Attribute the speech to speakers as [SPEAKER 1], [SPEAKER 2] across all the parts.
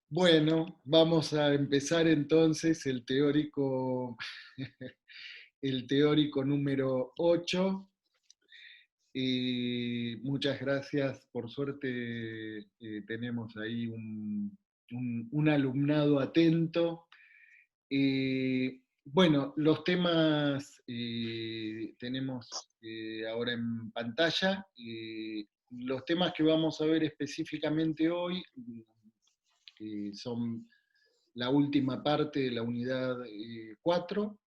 [SPEAKER 1] Bueno, vamos a empezar entonces el teórico, el teórico número 8. Muchas gracias, por suerte tenemos ahí un alumnado atento. Bueno, los temas tenemos ahora en pantalla. Los temas que vamos a ver específicamente hoy son la última parte de la unidad 4,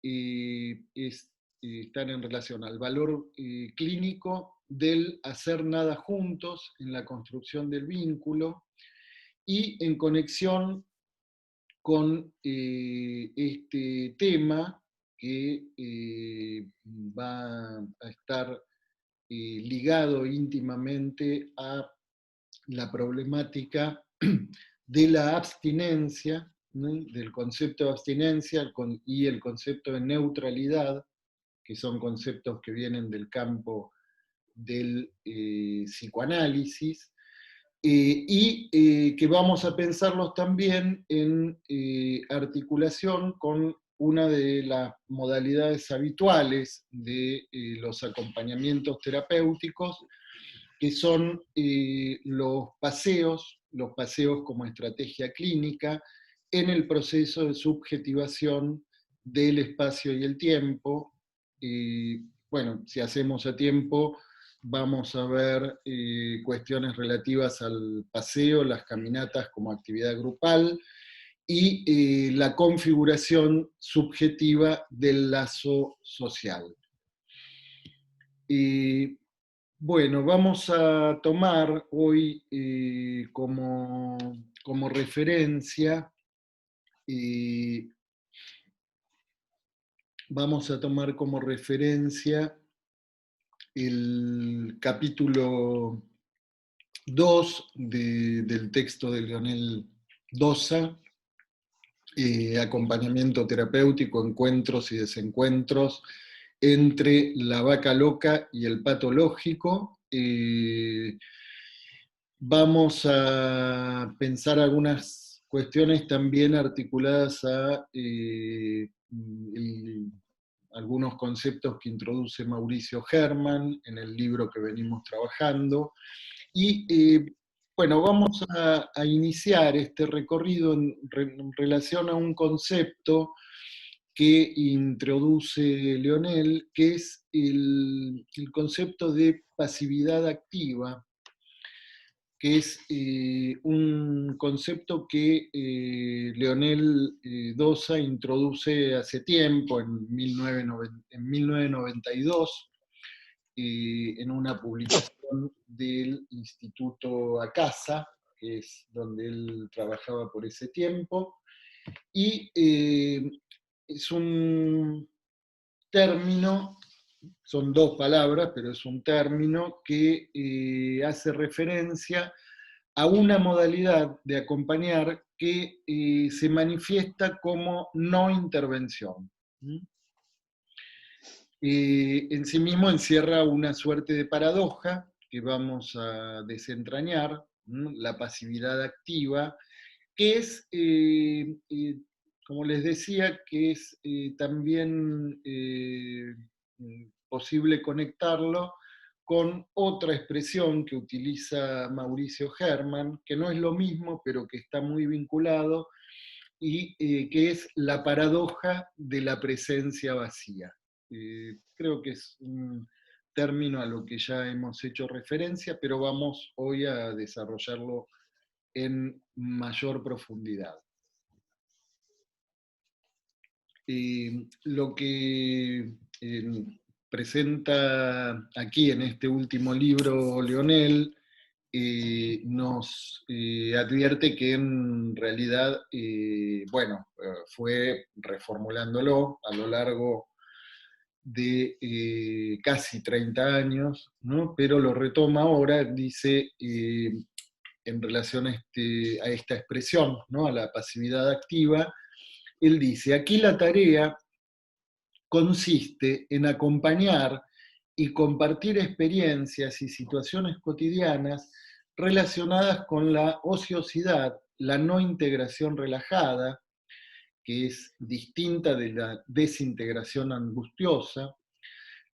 [SPEAKER 1] están en relación al valor clínico del hacer nada juntos en la construcción del vínculo y en conexión con este tema que va a estar ligado íntimamente a la problemática de la abstinencia, ¿no? Del concepto de abstinencia y el concepto de neutralidad, que son conceptos que vienen del campo del psicoanálisis, y que vamos a pensarlos también en articulación con una de las modalidades habituales de los acompañamientos terapéuticos, que son los paseos como estrategia clínica en el proceso de subjetivación del espacio y el tiempo. Bueno, si hacemos a tiempo, vamos a ver cuestiones relativas al paseo, las caminatas como actividad grupal y la configuración subjetiva del lazo social. Bueno, vamos a tomar hoy como referencia, eh, vamos a tomar como referencia el capítulo 2 del texto de Leonel Dosa, acompañamiento terapéutico, encuentros y desencuentros entre la vaca loca y el pato lógico. Vamos a pensar algunas cuestiones también articuladas a algunos conceptos que introduce Mauricio Herman en el libro que venimos trabajando. Y bueno, vamos a iniciar este recorrido en relación a un concepto que introduce Leonel, que es el concepto de pasividad activa, que es un concepto que Leonel Dosa introduce hace tiempo, en 1992, en una publicación del Instituto Acasa, que es donde él trabajaba por ese tiempo, y es un término, son dos palabras, pero es un término que hace referencia a una modalidad de acompañar que se manifiesta como no intervención. En sí mismo encierra una suerte de paradoja que vamos a desentrañar, la pasividad activa, que es, como les decía, que es también posible conectarlo con otra expresión que utiliza Mauricio Herman, que no es lo mismo, pero que está muy vinculado, y que es la paradoja de la presencia vacía. Creo que es un término a lo que ya hemos hecho referencia, pero vamos hoy a desarrollarlo en mayor profundidad. Lo que presenta aquí en este último libro Leonel nos advierte que en realidad, bueno, fue reformulándolo a lo largo de casi 30 años, ¿no? Pero lo retoma ahora, dice, en relación a esta expresión, ¿no? A la pasividad activa. Él dice, aquí la tarea consiste en acompañar y compartir experiencias y situaciones cotidianas relacionadas con la ociosidad la no integración relajada, que es distinta de la desintegración angustiosa,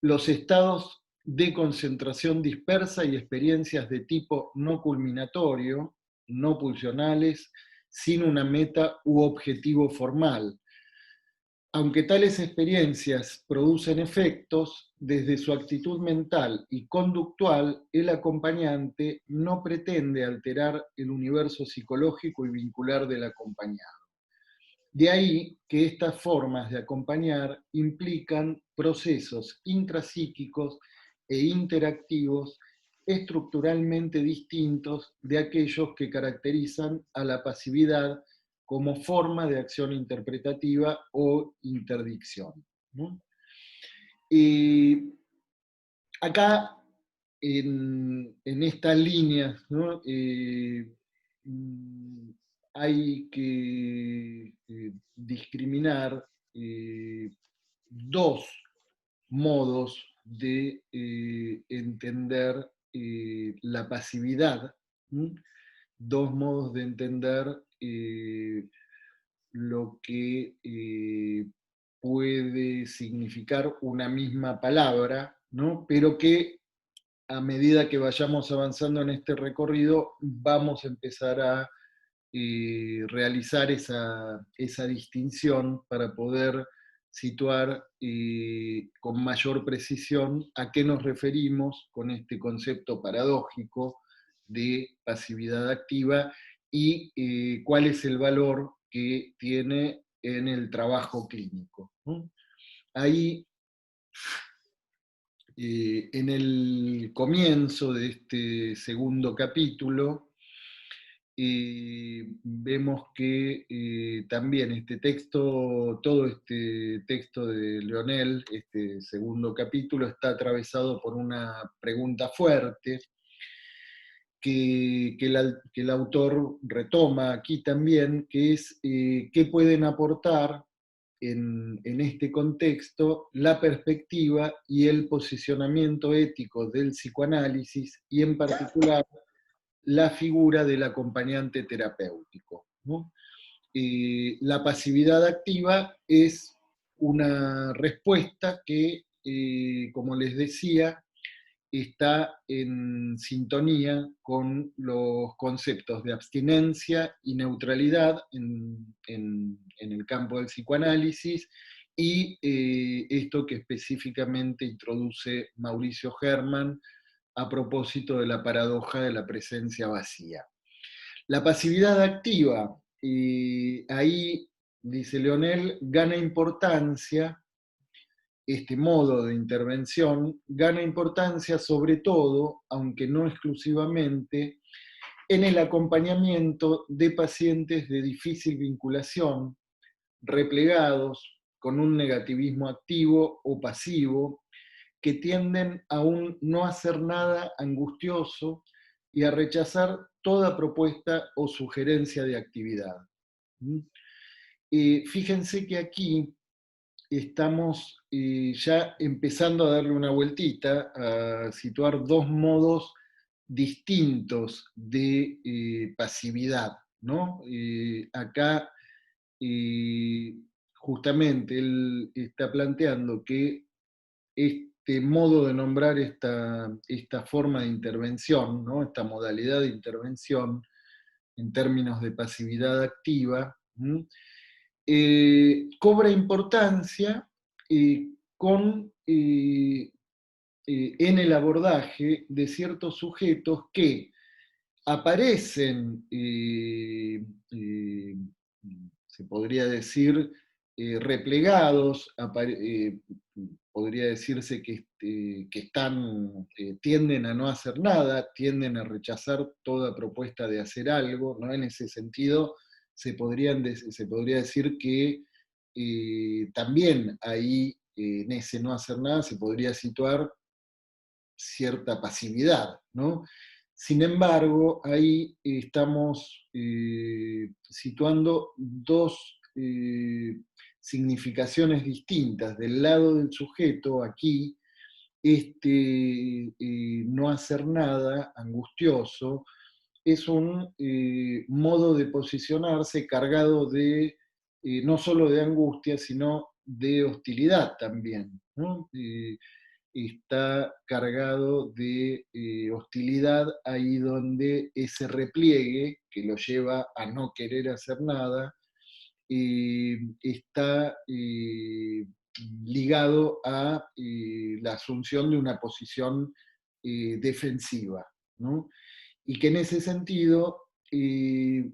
[SPEAKER 1] los estados de concentración dispersa y experiencias de tipo no culminatorio, no pulsionales, sin una meta u objetivo formal. Aunque tales experiencias producen efectos, desde su actitud mental y conductual, el acompañante no pretende alterar el universo psicológico y vincular del acompañado. De ahí que estas formas de acompañar implican procesos intrapsíquicos e interactivos estructuralmente distintos de aquellos que caracterizan a la pasividad como forma de acción interpretativa o interdicción, ¿no? Y acá, en estas líneas, ¿no? Mm, hay que discriminar dos modos de entender la pasividad, ¿m? Dos modos de entender lo que puede significar una misma palabra, ¿no? Pero que a medida que vayamos avanzando en este recorrido, vamos a empezar a realizar esa distinción para poder situar con mayor precisión a qué nos referimos con este concepto paradójico de pasividad activa y cuál es el valor que tiene en el trabajo clínico, ¿no? Ahí, en el comienzo de este segundo capítulo, vemos que también este texto, todo este texto de Leonel, este segundo capítulo, está atravesado por una pregunta fuerte que el autor retoma aquí también, que es qué pueden aportar en este contexto la perspectiva y el posicionamiento ético del psicoanálisis y en particular la figura del acompañante terapéutico, ¿no? La pasividad activa es una respuesta que, como les decía, está en sintonía con los conceptos de abstinencia y neutralidad en el campo del psicoanálisis y esto que específicamente introduce Mauricio Hermann a propósito de la paradoja de la presencia vacía. La pasividad activa, ahí, dice Leonel, gana importancia, este modo de intervención gana importancia sobre todo, aunque no exclusivamente, en el acompañamiento de pacientes de difícil vinculación, replegados, con un negativismo activo o pasivo, que tienden a un no hacer nada angustioso y a rechazar toda propuesta o sugerencia de actividad. Fíjense que aquí estamos ya empezando a darle una vueltita, a situar dos modos distintos de pasividad, ¿no? Acá justamente él está planteando que este modo de nombrar esta forma de intervención, ¿no? Esta modalidad de intervención en términos de pasividad activa, cobra importancia en el abordaje de ciertos sujetos que aparecen, se podría decir, replegados, podría decirse que están, tienden a no hacer nada, tienden a rechazar toda propuesta de hacer algo, ¿no? En ese sentido, se podría decir que también ahí, en ese no hacer nada, se podría situar cierta pasividad, ¿no? Sin embargo, ahí estamos situando dos significaciones distintas. Del lado del sujeto, aquí, este no hacer nada angustioso es un modo de posicionarse cargado de no solo de angustia, sino de hostilidad también, ¿no? Está cargado de hostilidad ahí donde ese repliegue que lo lleva a no querer hacer nada está ligado a la asunción de una posición defensiva, ¿no? Y que en ese sentido, de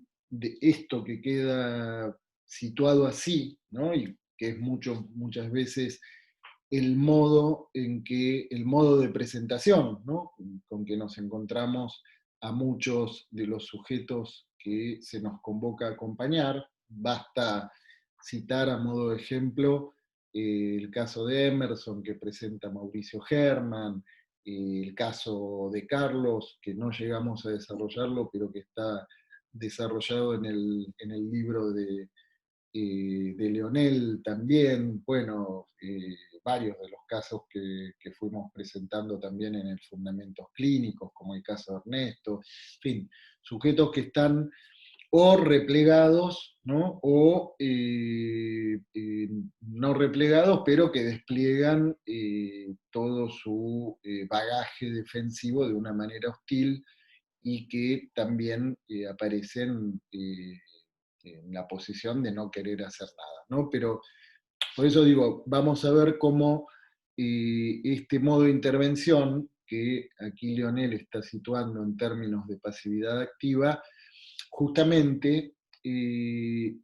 [SPEAKER 1] esto que queda situado así, ¿no? Y que es muchas veces el modo de presentación, ¿no? Con que nos encontramos a muchos de los sujetos que se nos convoca a acompañar. Basta citar a modo de ejemplo el caso de Emerson que presenta Mauricio Herman, el caso de Carlos, que no llegamos a desarrollarlo, pero que está desarrollado en el libro de Leonel también, bueno, varios de los casos que fuimos presentando también en el Fundamentos Clínicos, como el caso de Ernesto, en fin, sujetos que están o replegados, ¿no? O no replegados, pero que despliegan todo su bagaje defensivo de una manera hostil y que también aparecen en la posición de no querer hacer nada, ¿no? Pero por eso digo, vamos a ver cómo este modo de intervención, que aquí Leonel está situando en términos de pasividad activa, justamente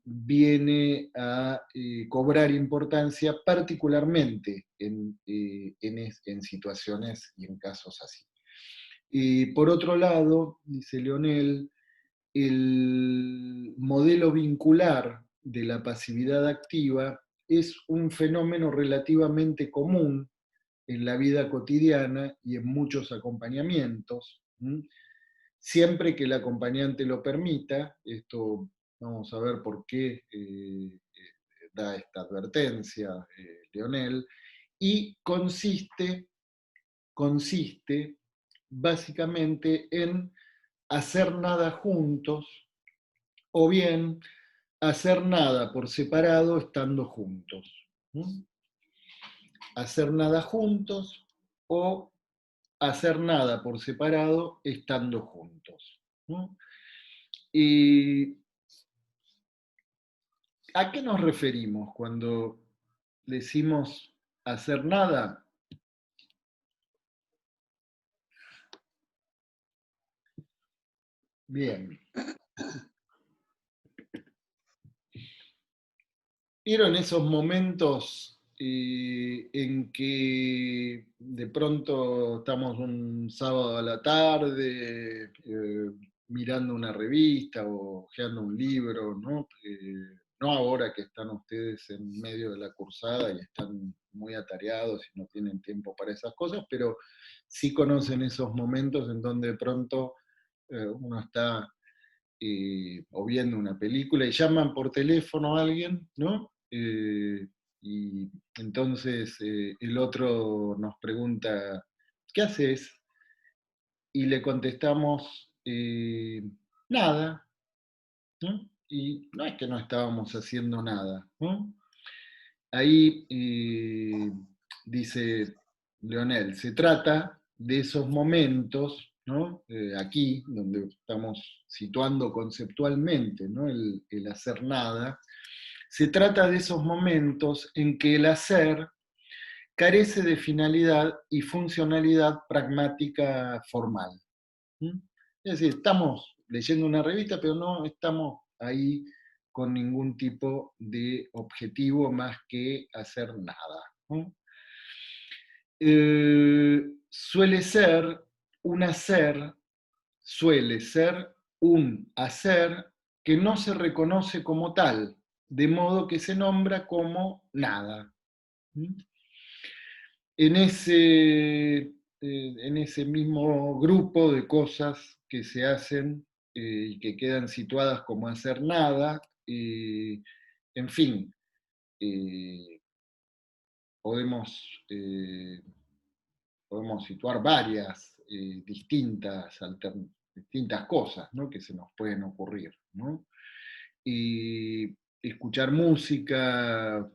[SPEAKER 1] viene a cobrar importancia particularmente en situaciones y en casos así. Por otro lado, dice Leonel, el modelo vincular de la pasividad activa es un fenómeno relativamente común en la vida cotidiana y en muchos acompañamientos, siempre que el acompañante lo permita. Esto vamos a ver por qué da esta advertencia Leonel, y consiste básicamente en hacer nada juntos o bien hacer nada por separado estando juntos. ¿Mm? Hacer nada juntos o hacer nada por separado estando juntos. ¿No? ¿Y a qué nos referimos cuando decimos hacer nada? Bien. ¿Vieron esos momentos en que de pronto estamos un sábado a la tarde mirando una revista o hojeando un libro, ¿no? No ahora que están ustedes en medio de la cursada y están muy atareados y no tienen tiempo para esas cosas, pero sí conocen esos momentos en donde de pronto uno está o viendo una película y llaman por teléfono a alguien, ¿no? Y entonces el otro nos pregunta, ¿qué haces? Y le contestamos, nada, ¿no? Y no es que no estábamos haciendo nada, ¿no? Ahí dice Leonel, se trata de esos momentos, ¿no? Aquí, donde estamos situando conceptualmente, ¿no? El hacer nada, se trata de esos momentos en que el hacer carece de finalidad y funcionalidad pragmática formal. ¿Mm? Es decir, estamos leyendo una revista, pero no estamos ahí con ningún tipo de objetivo más que hacer nada. ¿No? Suele ser un hacer, suele ser un hacer que no se reconoce como tal, de modo que se nombra como nada. ¿Mm? En ese mismo grupo de cosas que se hacen y que quedan situadas como hacer nada, en fin, eh, podemos, podemos situar varias distintas alternativas. distintas cosas, ¿no?, que se nos pueden ocurrir, ¿no? Y escuchar música,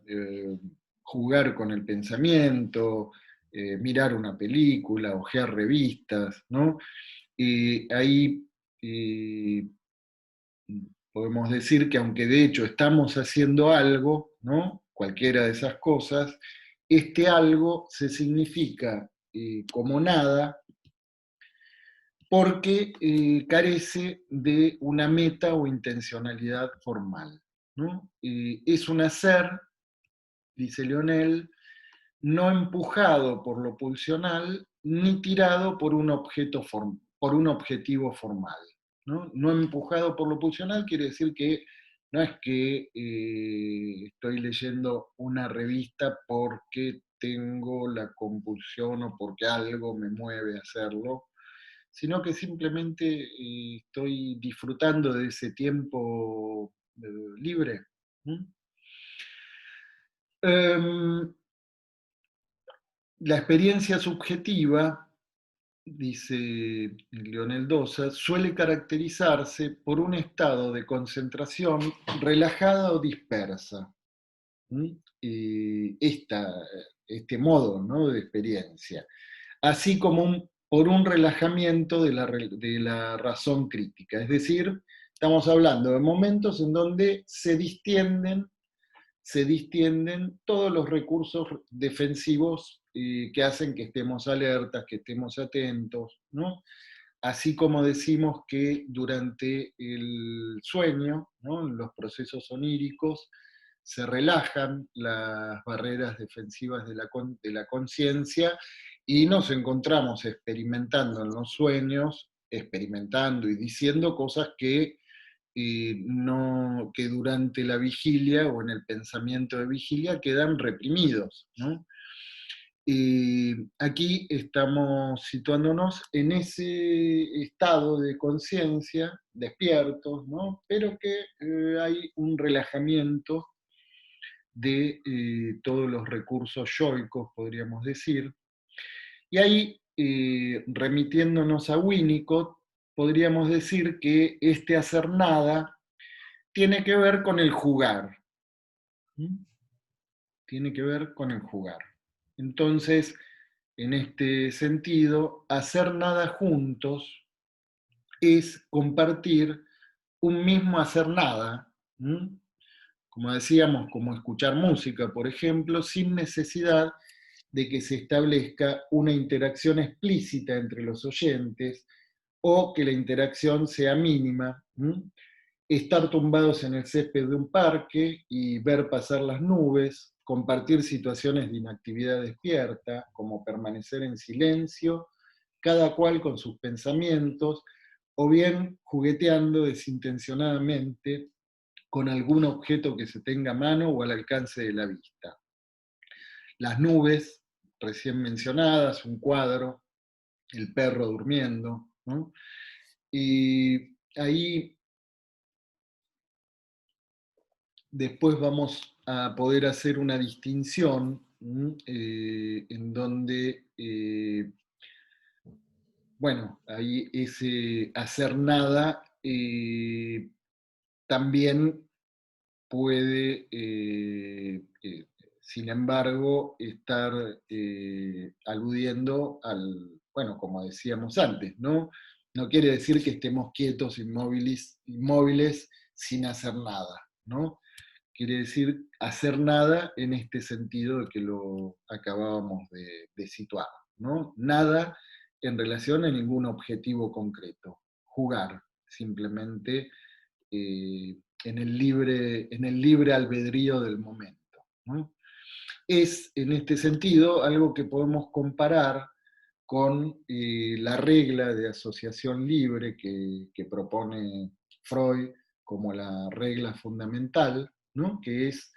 [SPEAKER 1] jugar con el pensamiento, mirar una película, hojear revistas, ¿no? Y ahí eh, podemos decir que aunque de hecho estamos haciendo algo, ¿no?, cualquiera de esas cosas, este algo se significa como nada porque carece de una meta o intencionalidad formal, ¿no? Es un hacer, dice Leonel, no empujado por lo pulsional ni tirado por un, por un objetivo formal. ¿No? No empujado por lo pulsional quiere decir que no es que estoy leyendo una revista porque tengo la compulsión o porque algo me mueve a hacerlo, sino que simplemente estoy disfrutando de ese tiempo libre. ¿Mm? Em, la experiencia subjetiva, dice Leonel Dosa, suele caracterizarse por un estado de concentración relajada o dispersa. ¿Mm? Este modo, ¿no?, de experiencia, así como por un relajamiento de la razón crítica. Es decir, estamos hablando de momentos en donde se distienden todos los recursos defensivos que hacen que estemos alertas, que estemos atentos, ¿no? Así como decimos que durante el sueño, ¿no?, en los procesos oníricos, se relajan las barreras defensivas de la conciencia y nos encontramos experimentando en los sueños, experimentando y diciendo cosas que no, que durante la vigilia o en el pensamiento de vigilia quedan reprimidos, ¿no? Aquí estamos situándonos en ese estado de conciencia, despiertos, ¿no?, pero que hay un relajamiento de todos los recursos yoicos, podríamos decir. Y ahí, remitiéndonos a Winnicott, podríamos decir que este hacer nada tiene que ver con el jugar. ¿Mm? Tiene que ver con el jugar. Entonces, en este sentido, hacer nada juntos es compartir un mismo hacer nada. ¿Mm? Como decíamos, como escuchar música, por ejemplo, sin necesidad de que se establezca una interacción explícita entre los oyentes o que la interacción sea mínima. Estar tumbados en el césped de un parque y ver pasar las nubes, compartir situaciones de inactividad despierta, como permanecer en silencio, cada cual con sus pensamientos, o bien jugueteando desintencionadamente con algún objeto que se tenga a mano o al alcance de la vista. Las nubes, recién mencionadas, un cuadro, el perro durmiendo, ¿no? Y ahí después vamos a poder hacer una distinción en donde, bueno, ahí ese hacer nada también puede, sin embargo, estar aludiendo al, bueno, como decíamos antes, ¿no? No quiere decir que estemos quietos, inmóviles sin hacer nada, ¿no? Quiere decir hacer nada en este sentido de que lo acabábamos de situar, ¿no? Nada en relación a ningún objetivo concreto. Jugar, simplemente en el libre albedrío del momento, ¿no? Es, en este sentido, algo que podemos comparar con la regla de asociación libre que propone Freud como la regla fundamental, ¿no?, que es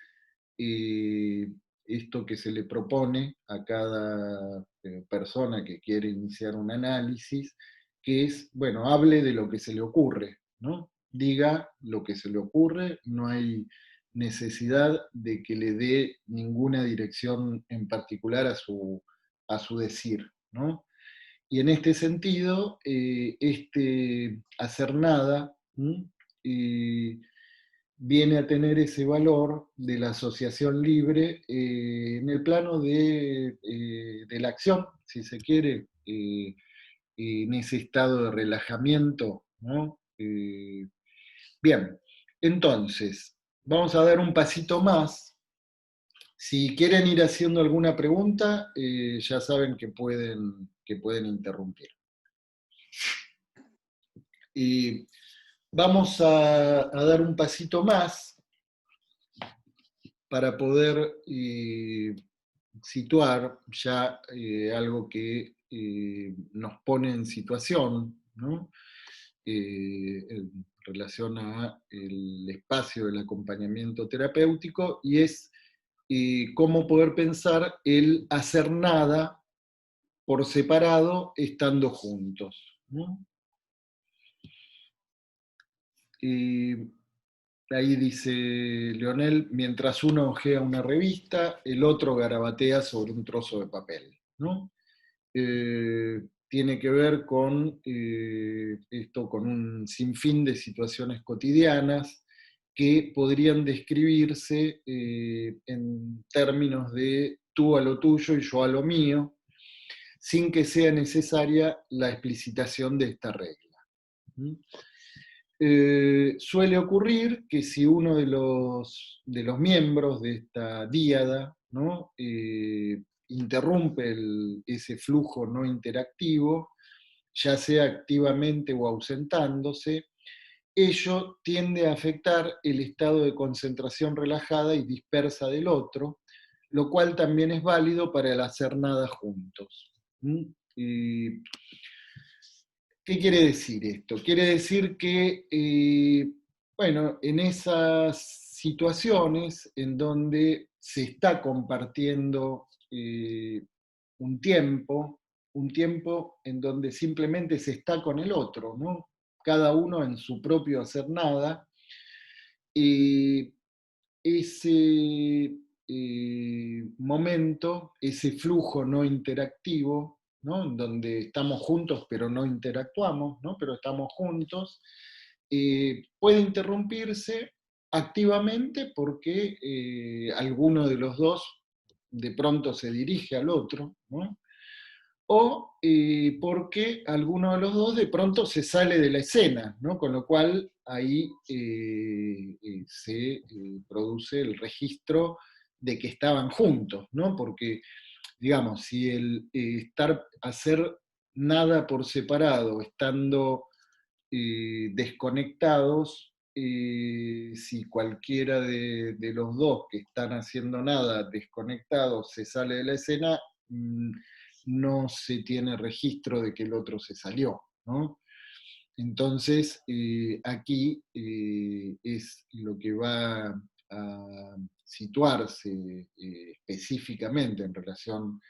[SPEAKER 1] eh, esto que se le propone a cada persona que quiere iniciar un análisis, que es, bueno, hable de lo que se le ocurre, ¿no? Diga lo que se le ocurre, no hay necesidad de que le dé ninguna dirección en particular a su decir, ¿no? Y en este sentido, este hacer nada viene a tener ese valor de la asociación libre en el plano de la acción, si se quiere, en ese estado de relajamiento, ¿no? Bien, entonces, vamos a dar un pasito más. Si quieren ir haciendo alguna pregunta, ya saben que pueden interrumpir. Y vamos a dar un pasito más para poder situar ya algo que nos pone en situación, ¿no? En relación a el espacio del acompañamiento terapéutico, y es cómo poder pensar el hacer nada por separado estando juntos, ¿no? Ahí dice Leonel, mientras uno hojea una revista, el otro garabatea sobre un trozo de papel, ¿no? Tiene que ver con esto, con un sinfín de situaciones cotidianas que podrían describirse en términos de tú a lo tuyo y yo a lo mío, sin que sea necesaria la explicitación de esta regla. Suele ocurrir que si uno de los miembros de esta díada, ¿no? Interrumpe ese flujo no interactivo, ya sea activamente o ausentándose, ello tiende a afectar el estado de concentración relajada y dispersa del otro, lo cual también es válido para el hacer nada juntos. Y ¿qué quiere decir esto? Quiere decir que, bueno, en esas situaciones en donde se está compartiendo un tiempo en donde simplemente se está con el otro, ¿no? Cada uno en su propio hacer nada, eh, ese momento, ese flujo no interactivo, ¿no? En donde estamos juntos pero no interactuamos, ¿no? Pero estamos juntos, puede interrumpirse activamente porque alguno de los dos de pronto se dirige al otro, ¿no? O porque alguno de los dos de pronto se sale de la escena, ¿no? Con lo cual ahí se produce el registro de que estaban juntos, ¿no? Porque, digamos, si el hacer nada por separado, estando desconectados, si cualquiera de los dos que están haciendo nada desconectados se sale de la escena, no se tiene registro de que el otro se salió, ¿no? Entonces, aquí es lo que va a situarse específicamente en relación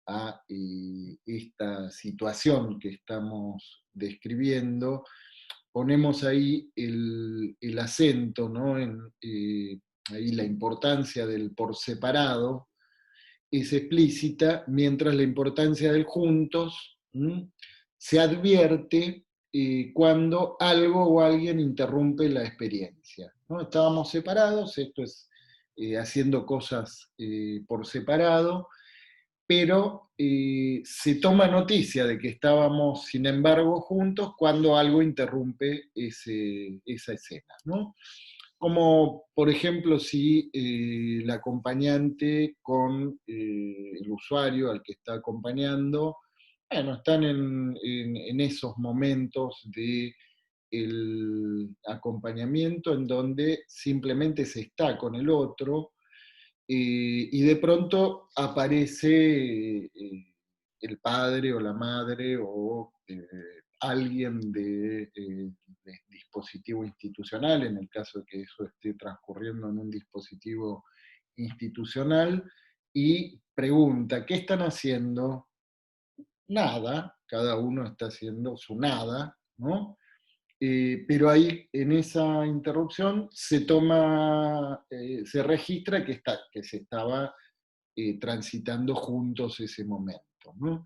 [SPEAKER 1] a esta situación que estamos describiendo. Ponemos ahí el acento, ¿no? En ahí la importancia del por separado es explícita, mientras la importancia del juntos se advierte cuando algo o alguien interrumpe la experiencia, ¿no? Estábamos separados, esto es haciendo cosas por separado, pero se toma noticia de que estábamos, sin embargo, juntos cuando algo interrumpe esa escena, ¿no? Como, por ejemplo, si el acompañante con el usuario al que está acompañando, bueno, están en esos momentos de el acompañamiento en donde simplemente se está con el otro, y de pronto aparece el padre o la madre o alguien de dispositivo institucional, en el caso de que eso esté transcurriendo en un dispositivo institucional, y pregunta, ¿qué están haciendo? Nada, cada uno está haciendo su nada, ¿no? Pero ahí en esa interrupción se toma, se registra que se estaba transitando juntos ese momento, ¿no?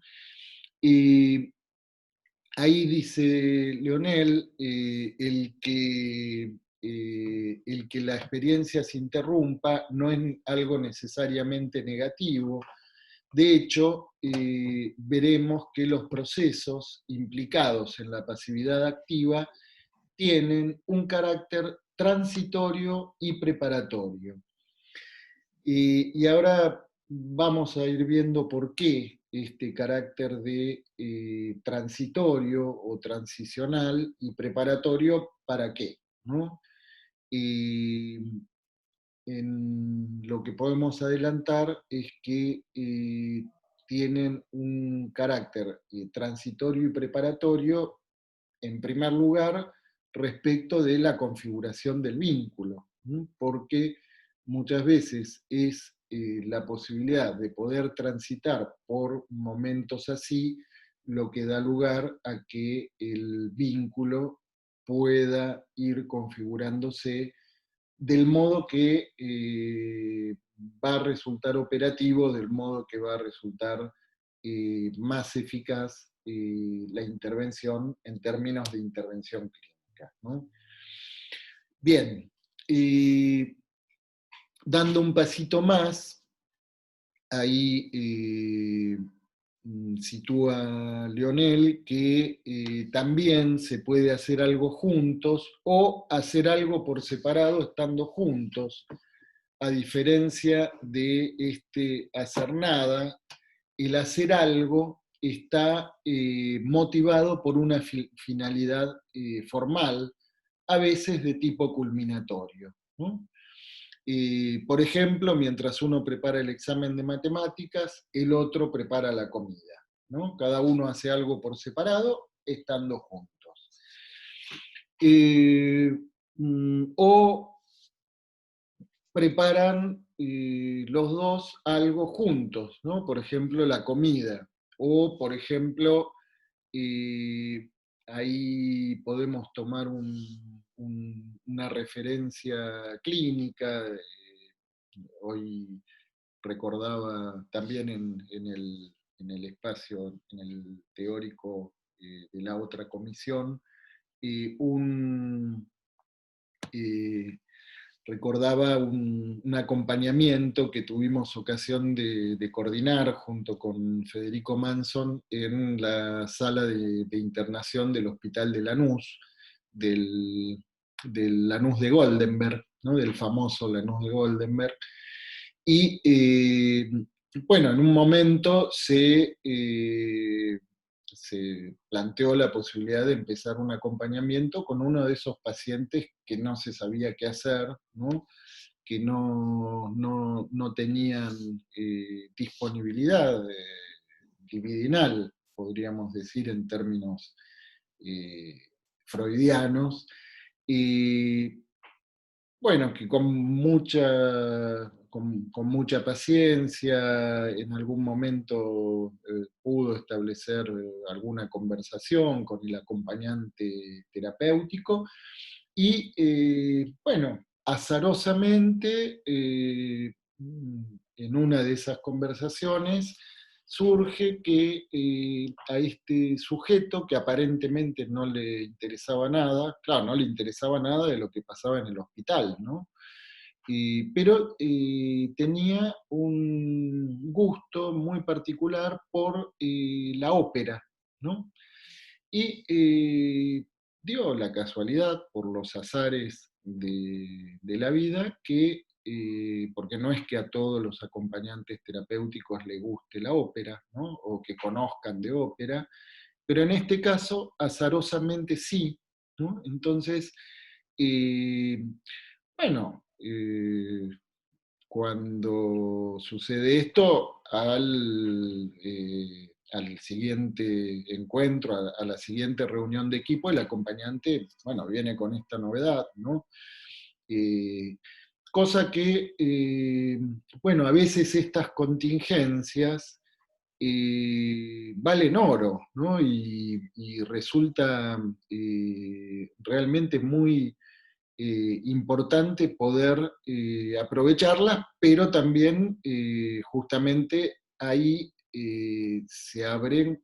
[SPEAKER 1] ahí dice Leonel, el que la experiencia se interrumpa no es algo necesariamente negativo. De hecho, veremos que los procesos implicados en la pasividad activa tienen un carácter transitorio y preparatorio. Y ahora vamos a ir viendo por qué este carácter de transitorio o transicional y preparatorio, ¿para qué? ¿No? Y en lo que podemos adelantar es que tienen un carácter transitorio y preparatorio, en primer lugar, respecto de la configuración del vínculo, ¿no? Porque muchas veces es la posibilidad de poder transitar por momentos así lo que da lugar a que el vínculo pueda ir configurándose del modo que va a resultar operativo, del modo que va a resultar más eficaz la intervención en términos de intervención clínica, ¿no? Bien, dando un pasito más, ahí sitúa Leonel que también se puede hacer algo juntos o hacer algo por separado estando juntos. A diferencia de este hacer nada, el hacer algo está motivado por una finalidad formal, a veces de tipo culminatorio, ¿no? Por ejemplo, mientras uno prepara el examen de matemáticas, el otro prepara la comida, ¿no? Cada uno hace algo por separado, estando juntos. O preparan los dos algo juntos, ¿no? Por ejemplo, la comida. O, por ejemplo, eh, ahí podemos tomar una referencia clínica. Hoy recordaba también en el espacio, en el teórico de la otra comisión, un, eh, recordaba un acompañamiento que tuvimos ocasión de coordinar junto con Federico Manson en la sala de internación del Hospital de Lanús, del Lanús de Goldenberg, ¿no? Del famoso Lanús de Goldenberg. Y bueno, en un momento se planteó la posibilidad de empezar un acompañamiento con uno de esos pacientes que no se sabía qué hacer, ¿no? Que no tenían disponibilidad libidinal, podríamos decir en términos eh, freudianos, y bueno, que con mucha paciencia, en algún momento pudo establecer alguna conversación con el acompañante terapéutico y, bueno, azarosamente, en una de esas conversaciones, surge que a este sujeto, que aparentemente no le interesaba nada, claro, no le interesaba nada de lo que pasaba en el hospital, ¿no? Pero tenía un gusto muy particular por la ópera, ¿no? Y dio la casualidad, por los azares de la vida, que, porque no es que a todos los acompañantes terapéuticos les guste la ópera, ¿no? O que conozcan de ópera, pero en este caso, azarosamente sí, ¿no? Entonces, eh, bueno, cuando sucede esto, al siguiente encuentro, a la siguiente reunión de equipo, el acompañante, bueno, viene con esta novedad, ¿no? Eh, Cosa que, bueno, a veces estas contingencias valen oro, ¿no? Y resulta realmente muy importante poder aprovecharlas, pero también justamente ahí se abren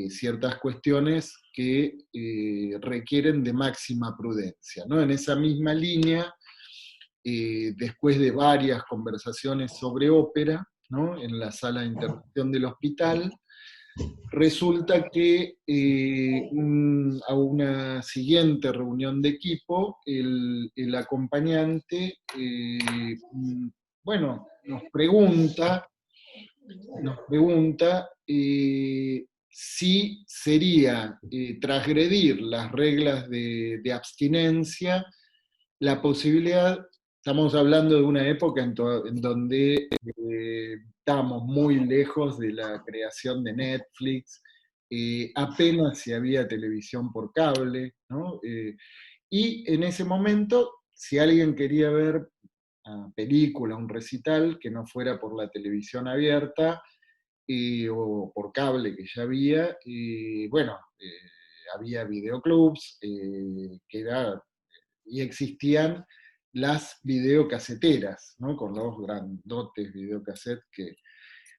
[SPEAKER 1] ciertas cuestiones que requieren de máxima prudencia, ¿no? En esa misma línea, después de varias conversaciones sobre ópera, ¿no? En la sala de internación del hospital, resulta que a una siguiente reunión de equipo, el acompañante, bueno, nos pregunta si sería transgredir las reglas de abstinencia la posibilidad. Estamos hablando de una época en donde estábamos muy lejos de la creación de Netflix, apenas si había televisión por cable, ¿no? Y en ese momento, si alguien quería ver una película, un recital, que no fuera por la televisión abierta o por cable que ya había, bueno, había videoclubs, y existían las videocaseteras, ¿no? Con los grandotes videocassettes que...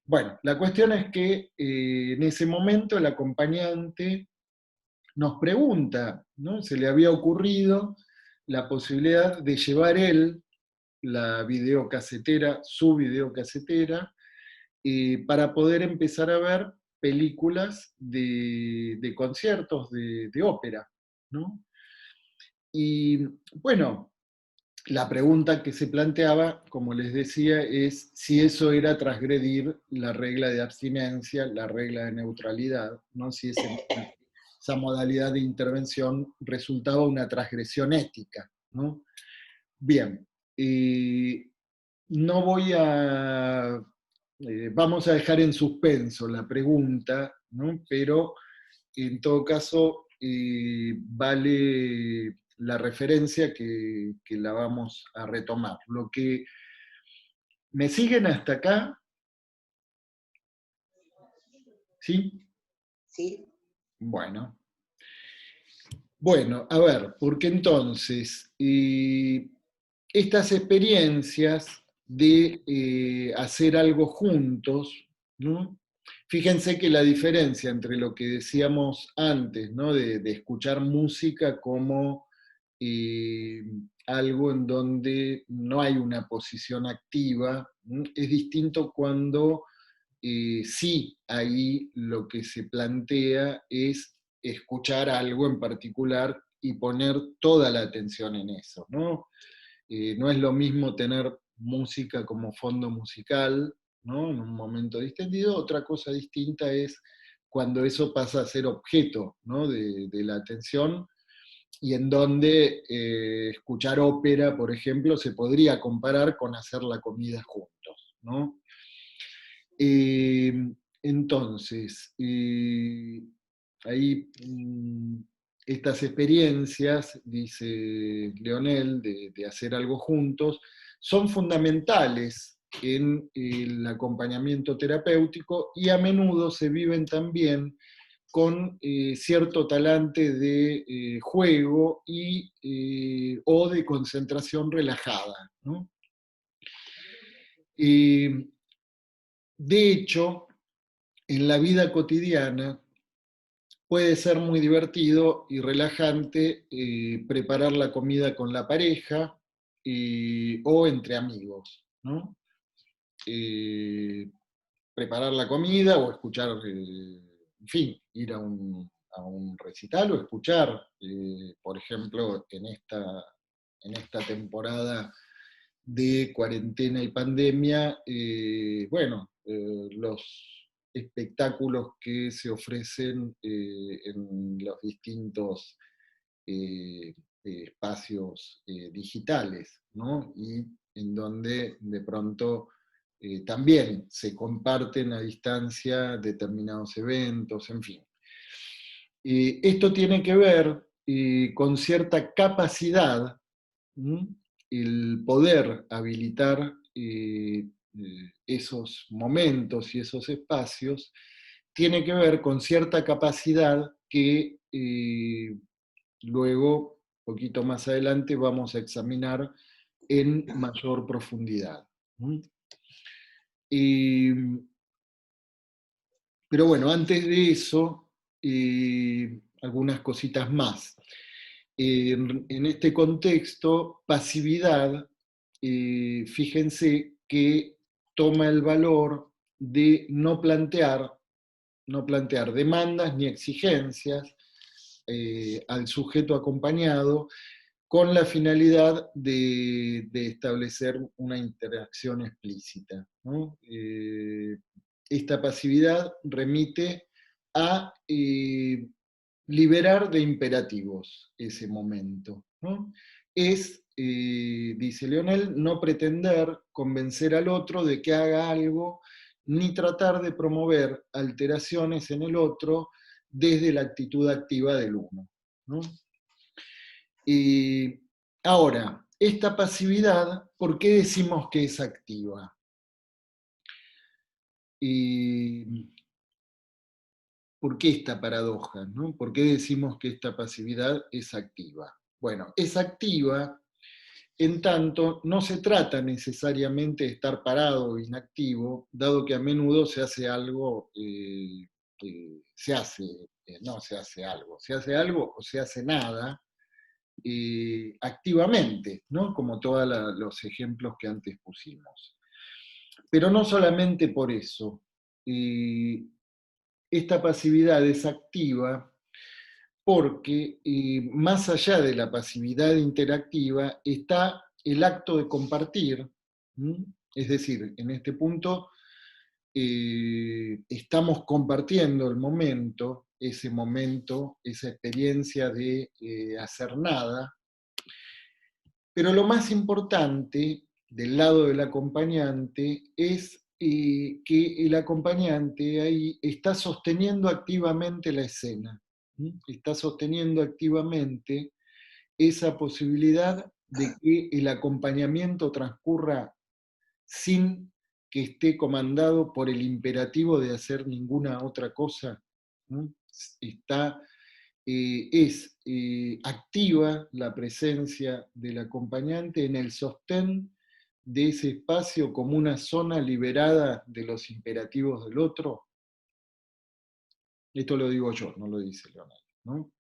[SPEAKER 1] Bueno, la cuestión es que en ese momento el acompañante nos pregunta, ¿no? Se le había ocurrido la posibilidad de llevar él la videocasetera, su videocasetera, para poder empezar a ver películas de conciertos de ópera, ¿no? Y bueno, la pregunta que se planteaba, como les decía, es si eso era transgredir la regla de abstinencia, la regla de neutralidad, ¿no? Si esa modalidad de intervención resultaba una transgresión ética, ¿no? Bien, no voy a... vamos a dejar en suspenso la pregunta, ¿no? Pero en todo caso vale la referencia que la vamos a retomar. Lo que me siguen hasta acá, ¿sí?
[SPEAKER 2] Sí.
[SPEAKER 1] Bueno, bueno, a ver, porque entonces estas experiencias de hacer algo juntos, ¿no? Fíjense que la diferencia entre lo que decíamos antes, ¿no? De escuchar música como eh, algo en donde no hay una posición activa, ¿no? Es distinto cuando sí ahí lo que se plantea es escuchar algo en particular y poner toda la atención en eso, ¿no? No es lo mismo tener música como fondo musical, ¿no? En un momento distendido. Otra cosa distinta es cuando eso pasa a ser objeto, ¿no? de la atención, y en donde escuchar ópera, por ejemplo, se podría comparar con hacer la comida juntos, ¿no? Eh, entonces, ahí estas experiencias, dice Leonel, de hacer algo juntos, son fundamentales en el acompañamiento terapéutico y a menudo se viven también con cierto talante de juego o de concentración relajada, ¿no? De hecho, en la vida cotidiana puede ser muy divertido y relajante preparar la comida con la pareja o entre amigos, ¿no? Eh, Preparar la comida o escuchar, en fin, ir a un recital o escuchar, por ejemplo, en esta temporada de cuarentena y pandemia, bueno, los espectáculos que se ofrecen en los distintos eh, espacios digitales, ¿no? Y en donde de pronto también se comparten a distancia determinados eventos, en fin. Esto tiene que ver con cierta capacidad, ¿m? El poder habilitar esos momentos y esos espacios tiene que ver con cierta capacidad que luego, poquito más adelante, vamos a examinar en mayor profundidad. Pero bueno, antes de eso, algunas cositas más. En este contexto, pasividad, fíjense que toma el valor de no plantear demandas ni exigencias al sujeto acompañado, con la finalidad de establecer una interacción explícita, ¿no? Esta pasividad remite a liberar de imperativos ese momento, ¿no? Es, dice Leonel, no pretender convencer al otro de que haga algo, ni tratar de promover alteraciones en el otro desde la actitud activa del uno, ¿no? Ahora, esta pasividad, ¿por qué decimos que es activa? ¿Por qué esta paradoja, ¿no? ¿Por qué decimos que esta pasividad es activa? Bueno, es activa en tanto no se trata necesariamente de estar parado o inactivo, dado que a menudo se hace algo, no se hace algo, se hace algo o se hace nada, activamente, ¿no? Como todos los ejemplos que antes pusimos. Pero no solamente por eso. Esta pasividad es activa porque más allá de la pasividad interactiva está el acto de compartir, ¿m? Es decir, en este punto estamos compartiendo el momento, esa experiencia de hacer nada, pero lo más importante del lado del acompañante es que el acompañante ahí está sosteniendo activamente la escena, ¿sí? Está sosteniendo activamente esa posibilidad de que el acompañamiento transcurra sin que esté comandado por el imperativo de hacer ninguna otra cosa, ¿no? Está es activa la presencia del acompañante en el sostén de ese espacio como una zona liberada de los imperativos del otro. Esto lo digo yo, no lo dice Leonel, ¿no?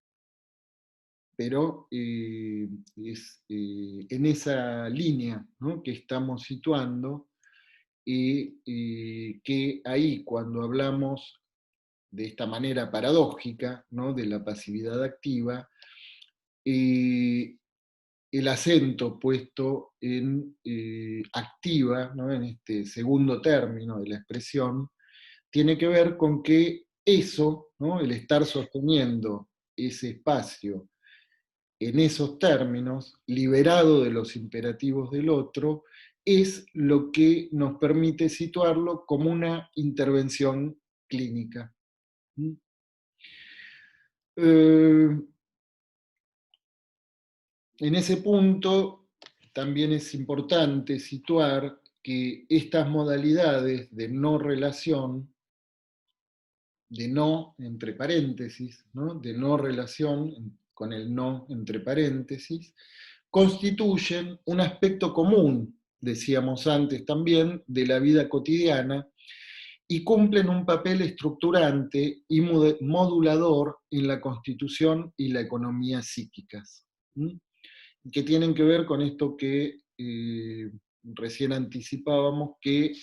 [SPEAKER 1] Pero es en esa línea, ¿no?, que estamos situando, que ahí cuando hablamos de esta manera paradójica, ¿no?, de la pasividad activa, el acento puesto en activa, ¿no?, en este segundo término de la expresión, tiene que ver con que eso, ¿no?, el estar sosteniendo ese espacio en esos términos, liberado de los imperativos del otro, es lo que nos permite situarlo como una intervención clínica. En ese punto también es importante situar que estas modalidades de no relación, de no entre paréntesis, ¿no?, de no relación con el no entre paréntesis, constituyen un aspecto común, decíamos antes también, de la vida cotidiana y cumplen un papel estructurante y modulador en la constitución y la economía psíquicas, que tienen que ver con esto que recién anticipábamos, que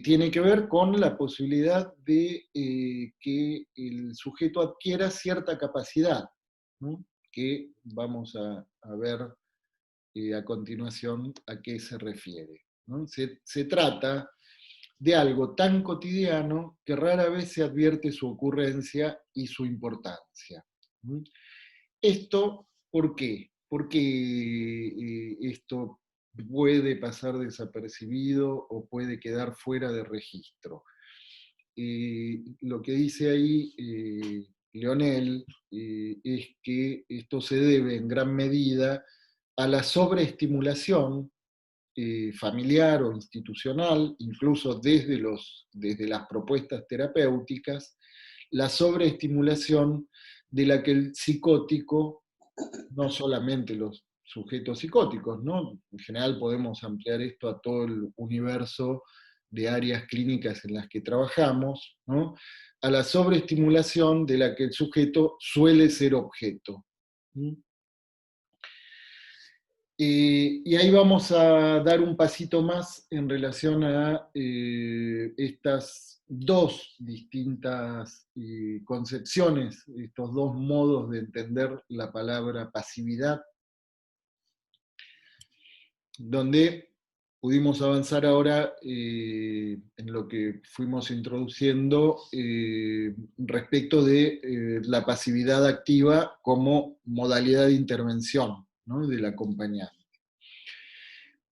[SPEAKER 1] tiene que ver con la posibilidad de que el sujeto adquiera cierta capacidad, ¿no?, que vamos a ver a continuación a qué se refiere, ¿no? Se trata de algo tan cotidiano que rara vez se advierte su ocurrencia y su importancia. ¿Esto por qué? Porque esto puede pasar desapercibido o puede quedar fuera de registro. Lo que dice ahí Leonel es que esto se debe en gran medida a la sobreestimulación familiar o institucional, incluso desde las propuestas terapéuticas, la sobreestimulación de la que el psicótico, no solamente los sujetos psicóticos, ¿no?, en general podemos ampliar esto a todo el universo de áreas clínicas en las que trabajamos, ¿no? A la sobreestimulación de la que el sujeto suele ser objeto. Y ahí vamos a dar un pasito más en relación a estas dos distintas concepciones, estos dos modos de entender la palabra pasividad, donde pudimos avanzar ahora en lo que fuimos introduciendo respecto de la pasividad activa como modalidad de intervención, ¿no?, del acompañante.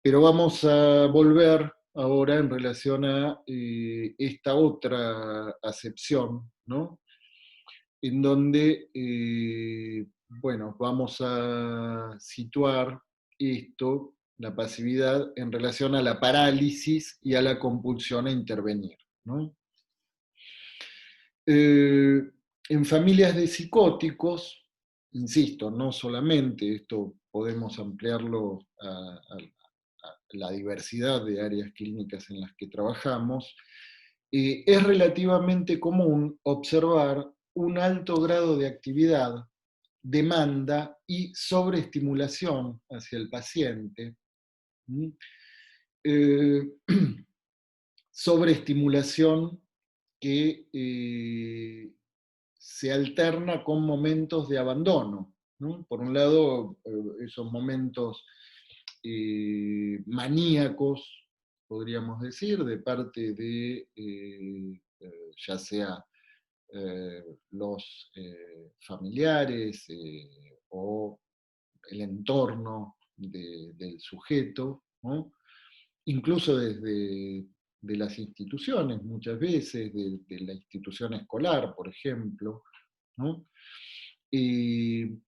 [SPEAKER 1] Pero vamos a volver ahora en relación a esta otra acepción, ¿no?, en donde, bueno, vamos a situar esto, la pasividad, en relación a la parálisis y a la compulsión a intervenir, ¿no? En familias de psicóticos, insisto, no solamente, esto podemos ampliarlo a la diversidad de áreas clínicas en las que trabajamos, es relativamente común observar un alto grado de actividad, demanda y sobreestimulación hacia el paciente. Eh, Sobreestimulación que se alterna con momentos de abandono, ¿no? Por un lado, esos momentos maníacos, podríamos decir, de parte de ya sea los familiares o el entorno del sujeto, ¿no? Incluso desde de las instituciones, muchas veces, de la institución escolar, por ejemplo, ¿no? Y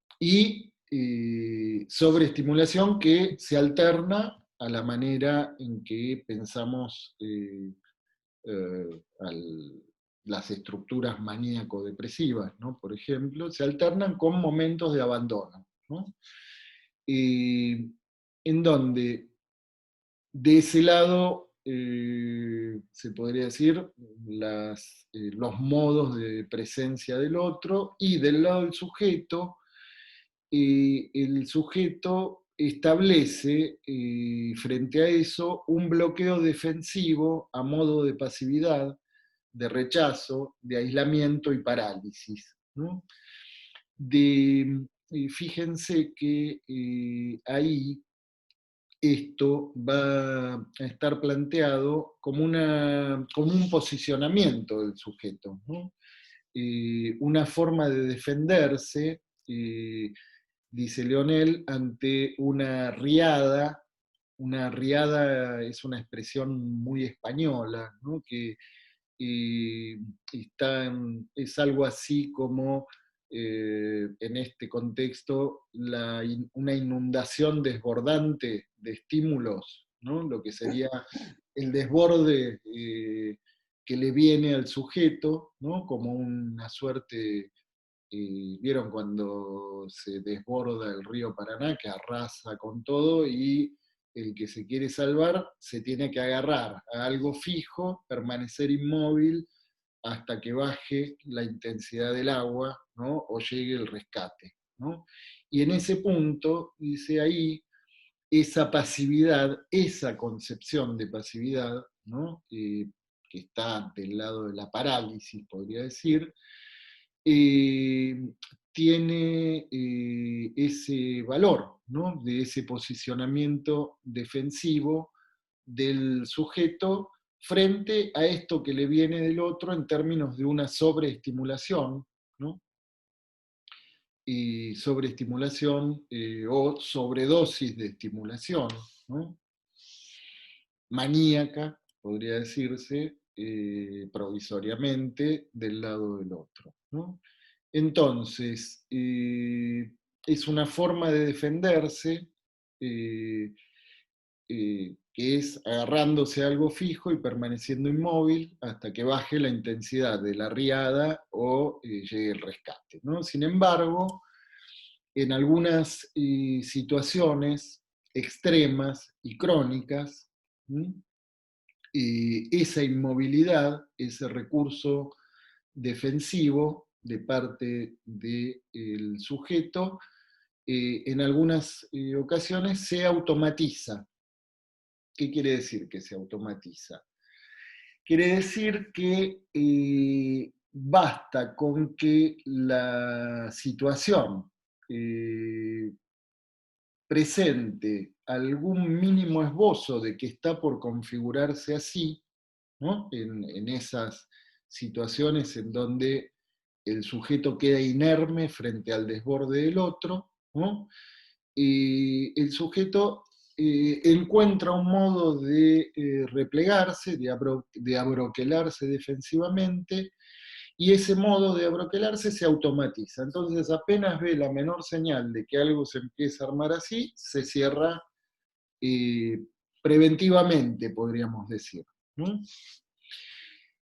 [SPEAKER 1] sobreestimulación que se alterna a la manera en que pensamos las estructuras maníaco-depresivas, ¿no?, por ejemplo, se alternan con momentos de abandono, ¿no? En donde de ese lado se podría decir los modos de presencia del otro, y del lado del sujeto, el sujeto establece frente a eso un bloqueo defensivo a modo de pasividad, de rechazo, de aislamiento y parálisis, ¿no? Fíjense que ahí esto va a estar planteado como un posicionamiento del sujeto, ¿no? Una forma de defenderse, dice Leonel, ante una riada. Una riada es una expresión muy española, ¿no?, que es algo así como, en este contexto, una inundación desbordante de estímulos, ¿no?, lo que sería el desborde que le viene al sujeto, ¿no?, como una suerte, ¿vieron cuando se desborda el río Paraná, que arrasa con todo, y el que se quiere salvar se tiene que agarrar a algo fijo, permanecer inmóvil hasta que baje la intensidad del agua, ¿no?, o llegue el rescate, ¿no? Y en ese punto, dice ahí, esa pasividad, esa concepción de pasividad, ¿no?, que está del lado de la parálisis, podría decir, eh, tiene ese valor, ¿no?, de ese posicionamiento defensivo del sujeto frente a esto que le viene del otro en términos de una sobreestimulación, ¿no?, y sobreestimulación o sobredosis de estimulación, ¿no?, maníaca, podría decirse, provisoriamente, del lado del otro, ¿no? Entonces, es una forma de defenderse eh, que es agarrándose a algo fijo y permaneciendo inmóvil hasta que baje la intensidad de la riada o llegue el rescate, ¿no? Sin embargo, en algunas situaciones extremas y crónicas, ¿m?, esa inmovilidad, ese recurso defensivo de parte del sujeto, en algunas ocasiones se automatiza. ¿Qué quiere decir que se automatiza? Quiere decir que basta con que la situación presente algún mínimo esbozo de que está por configurarse así, ¿no? En esas situaciones en donde el sujeto queda inerme frente al desborde del otro, ¿no? Y el sujeto encuentra un modo de replegarse, de abroquelarse defensivamente, y ese modo de abroquelarse se automatiza. Entonces, apenas ve la menor señal de que algo se empieza a armar así, se cierra eh, preventivamente, podríamos decir, ¿no?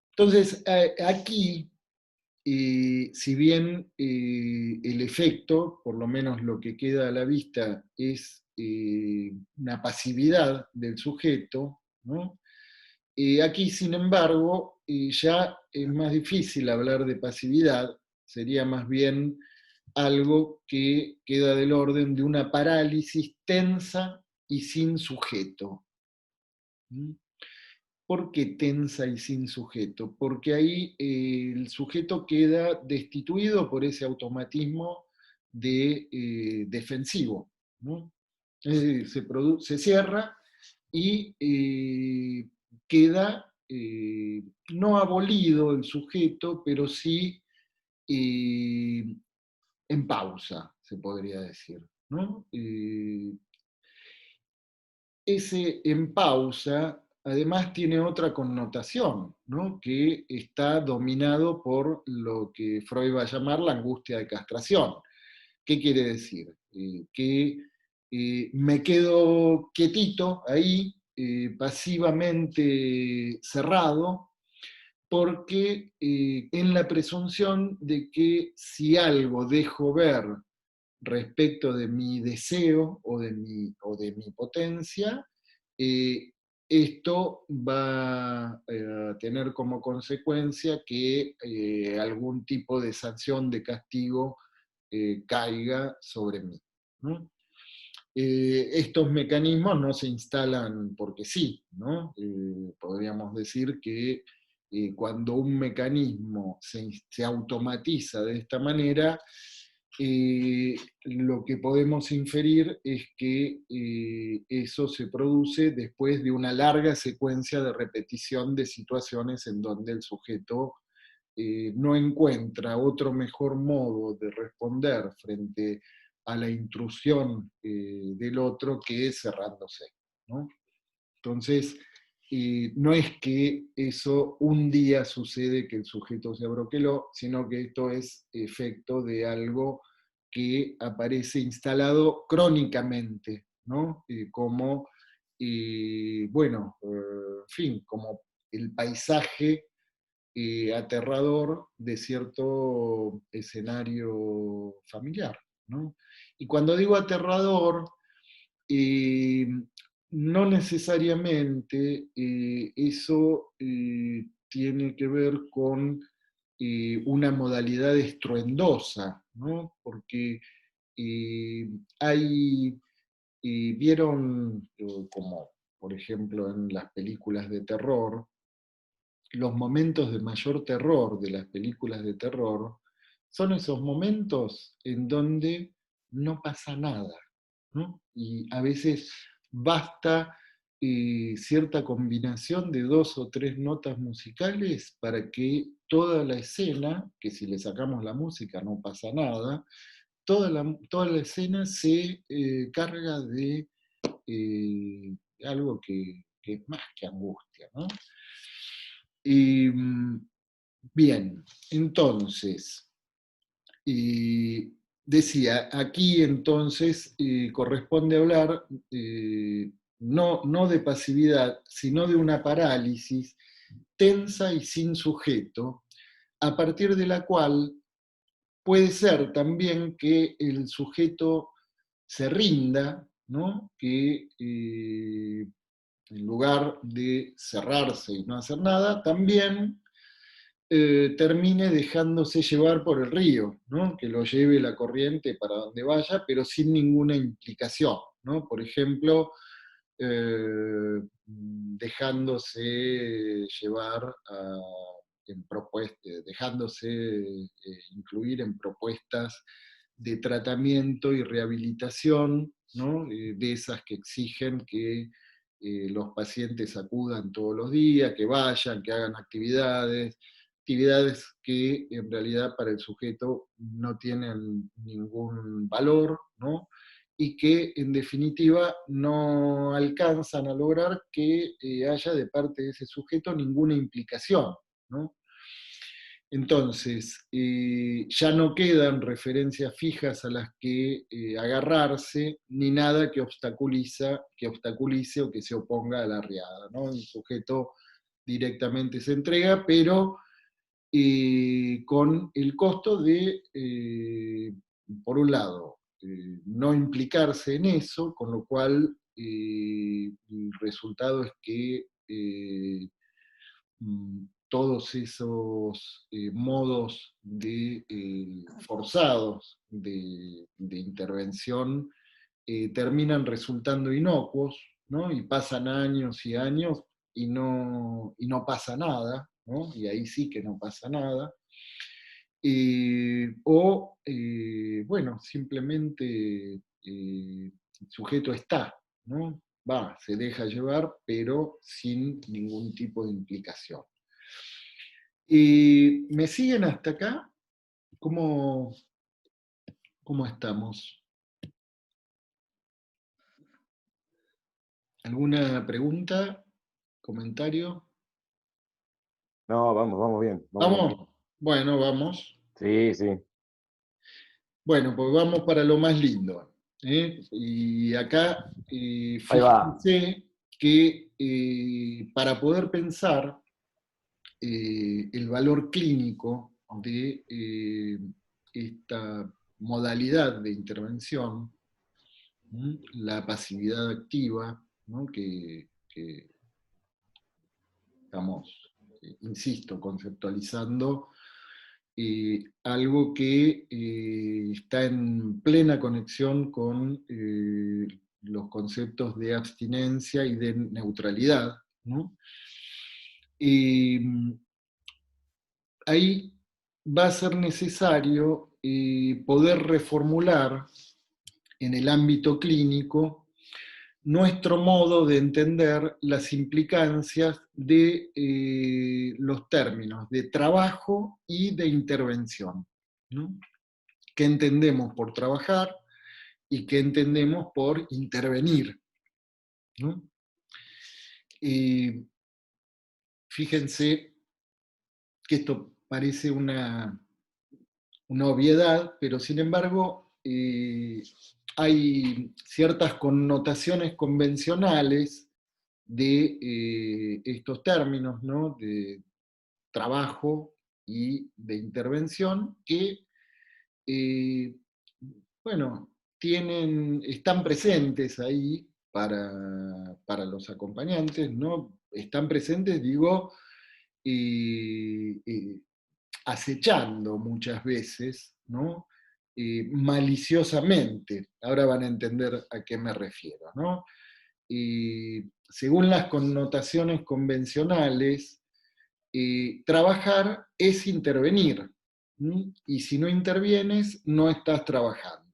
[SPEAKER 1] Entonces, aquí, si bien el efecto, por lo menos lo que queda a la vista, es una pasividad del sujeto, ¿no? Aquí, sin embargo, ya es más difícil hablar de pasividad, sería más bien algo que queda del orden de una parálisis tensa y sin sujeto. ¿Mm? ¿Por qué tensa y sin sujeto? Porque ahí el sujeto queda destituido por ese automatismo defensivo, ¿no? Es decir, se cierra y queda no abolido el sujeto, pero sí eh, en pausa, se podría decir, ¿no? Ese en pausa además tiene otra connotación, ¿no? Que está dominado por lo que Freud va a llamar la angustia de castración. ¿Qué quiere decir? Que me quedo quietito ahí, pasivamente cerrado, porque en la presunción de que si algo dejo ver respecto de mi deseo o de mi potencia, eh, esto va a tener como consecuencia que algún tipo de sanción, de castigo, caiga sobre mí, ¿no? Estos mecanismos no se instalan porque sí, ¿no? Podríamos decir que cuando un mecanismo se automatiza de esta manera, lo que podemos inferir es que eso se produce después de una larga secuencia de repetición de situaciones en donde el sujeto no encuentra otro mejor modo de responder frente a la intrusión del otro que cerrándose, ¿no? Entonces, no es que eso un día sucede que el sujeto se abroqueló, sino que esto es efecto de algo que aparece instalado crónicamente, ¿no? Como, bueno, en fin, como el paisaje aterrador de cierto escenario familiar, ¿no? Y cuando digo aterrador, eh, no necesariamente eso tiene que ver con una modalidad estruendosa, ¿no? Porque hay, vieron como por ejemplo en las películas de terror, los momentos de mayor terror de las películas de terror son esos momentos en donde no pasa nada, ¿no? Y a veces basta cierta combinación de dos o tres notas musicales para que toda la escena, que si le sacamos la música no pasa nada, toda la escena se carga de algo que es más que angustia, ¿no? Bien, entonces, decía, aquí entonces corresponde hablar no de pasividad, sino de una parálisis tensa y sin sujeto, a partir de la cual puede ser también que el sujeto se rinda, ¿no? Que en lugar de cerrarse y no hacer nada, también termine dejándose llevar por el río, ¿no? Que lo lleve la corriente para donde vaya, pero sin ninguna implicación, ¿no? Por ejemplo, dejándose llevar en propuestas, dejándose incluir en propuestas de tratamiento y rehabilitación, ¿no? De esas que exigen que los pacientes acudan todos los días, que vayan, que hagan actividades que en realidad para el sujeto no tienen ningún valor, ¿no? Y que en definitiva no alcanzan a lograr que haya de parte de ese sujeto ninguna implicación, ¿no? Entonces, ya no quedan referencias fijas a las que agarrarse, ni nada que obstaculice o que se oponga a la riada, ¿no? El sujeto directamente se entrega, pero con el costo de, por un lado, no implicarse en eso, con lo cual el resultado es que todos esos modos forzados de intervención terminan resultando inocuos, ¿no? Y pasan años y años y no pasa nada, ¿no? Y ahí sí que no pasa nada. Bueno, simplemente el sujeto está, ¿no? Va, se deja llevar, pero sin ningún tipo de implicación. ¿Me siguen hasta acá? ¿Cómo, cómo estamos? ¿Alguna pregunta? ¿Comentario?
[SPEAKER 2] No, vamos bien, vamos bien.
[SPEAKER 1] ¿Vamos? Bueno, vamos.
[SPEAKER 2] Sí, sí,
[SPEAKER 1] Bueno, pues vamos para lo más lindo. Y acá,
[SPEAKER 2] ahí va.
[SPEAKER 1] fíjense que para poder pensar el valor clínico de esta modalidad de intervención, la pasividad activa, ¿no? Que estamos, insisto, conceptualizando algo que está en plena conexión con los conceptos de abstinencia y de neutralidad, ¿no? Y ahí va a ser necesario poder reformular en el ámbito clínico nuestro modo de entender las implicancias de los términos de trabajo y de intervención, ¿no? ¿Qué entendemos por trabajar y qué entendemos por intervenir, ¿no? Fíjense que esto parece una obviedad, pero sin embargo hay ciertas connotaciones convencionales de estos términos, ¿no? De trabajo y de intervención que, eh, bueno, están presentes ahí para los acompañantes, ¿no? Están presentes, digo, acechando muchas veces, ¿no? Maliciosamente. Ahora van a entender a qué me refiero, ¿no? Según las connotaciones convencionales, trabajar es intervenir, ¿m? Y si no intervienes, no estás trabajando.